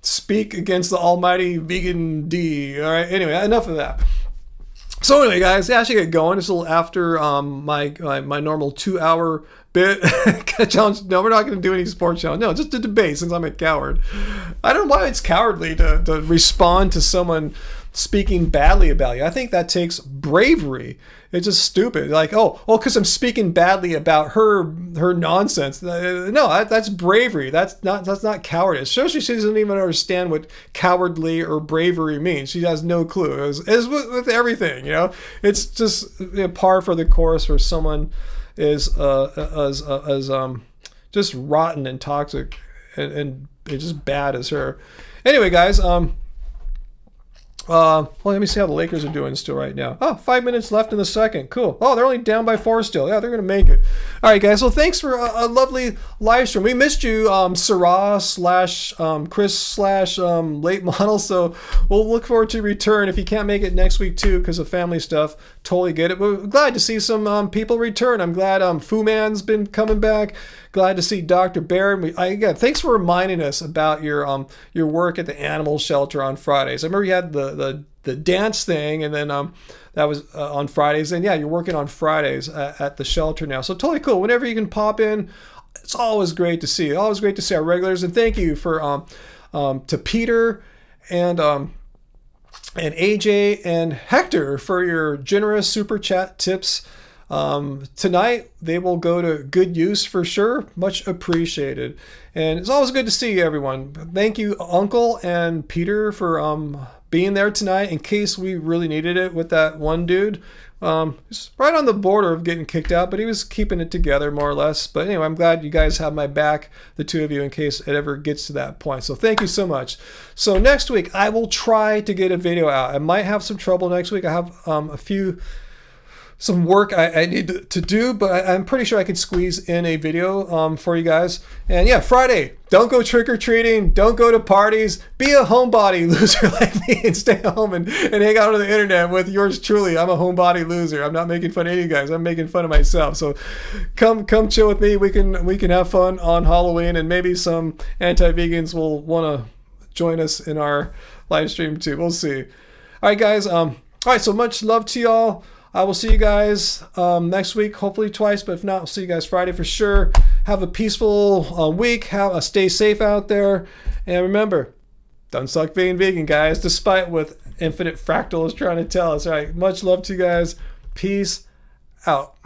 speak against the almighty vegan D. All right. Anyway, enough of that. So anyway, guys, I should get going. It's a little after my normal 2-hour bit. Challenge. No, we're not going to do any sports challenge. No, just a debate since I'm a coward. I don't know why it's cowardly to respond to someone speaking badly about you. I think that takes bravery. It's just stupid. Like, because I'm speaking badly about her nonsense. No, that's bravery. That's not cowardice. Shows she doesn't even understand what cowardly or bravery means. She has no clue. As with everything, it's just par for the course for someone is just rotten and toxic and just bad as her. Anyway, guys, let me see how the Lakers are doing still right now. 5 minutes left in the second. Cool. They're only down by 4 still. Yeah, they're going to make it. All right, guys. Well, thanks for a lovely live stream. We missed you, Sarah / Chris / late model. So we'll look forward to return. If you can't make it next week too because of family stuff, totally get it. But we're glad to see some people return. I'm glad Fu Man's been coming back. Glad to see Dr. Baird. Again, thanks for reminding us about your work at the animal shelter on Fridays. I remember you had the dance thing, and then that was on Fridays. And yeah, you're working on Fridays at the shelter now. So totally cool. Whenever you can pop in, it's always great to see. Always great to see our regulars. And thank you for to Peter and AJ and Hector for your generous super chat tips. Tonight they will go to good use for sure. Much appreciated. And it's always good to see everyone. Thank you, Uncle and Peter, for being there tonight in case we really needed it with that one dude. He's right on the border of getting kicked out, but he was keeping it together more or less. But anyway, I'm glad you guys have my back, the two of you, in case it ever gets to that point. So thank you so much. So next week I will try to get a video out. I might have some trouble next week. I have some work I need to do, but I'm pretty sure I can squeeze in a video for you guys. And yeah, Friday, don't go trick-or-treating, don't go to parties, be a homebody loser like me and stay home and hang out on the internet with yours truly. I'm a homebody loser. I'm not making fun of you guys. I'm making fun of myself. So come chill with me. We can have fun on Halloween, and maybe some anti-vegans will want to join us in our live stream too. We'll see. All right, guys. All right, so much love to y'all. I will see you guys next week, hopefully twice, but if not, I'll see you guys Friday for sure. Have a peaceful week. Stay safe out there. And remember, don't suck being vegan, guys, despite what Infinite Fractal is trying to tell us. All right, much love to you guys. Peace out.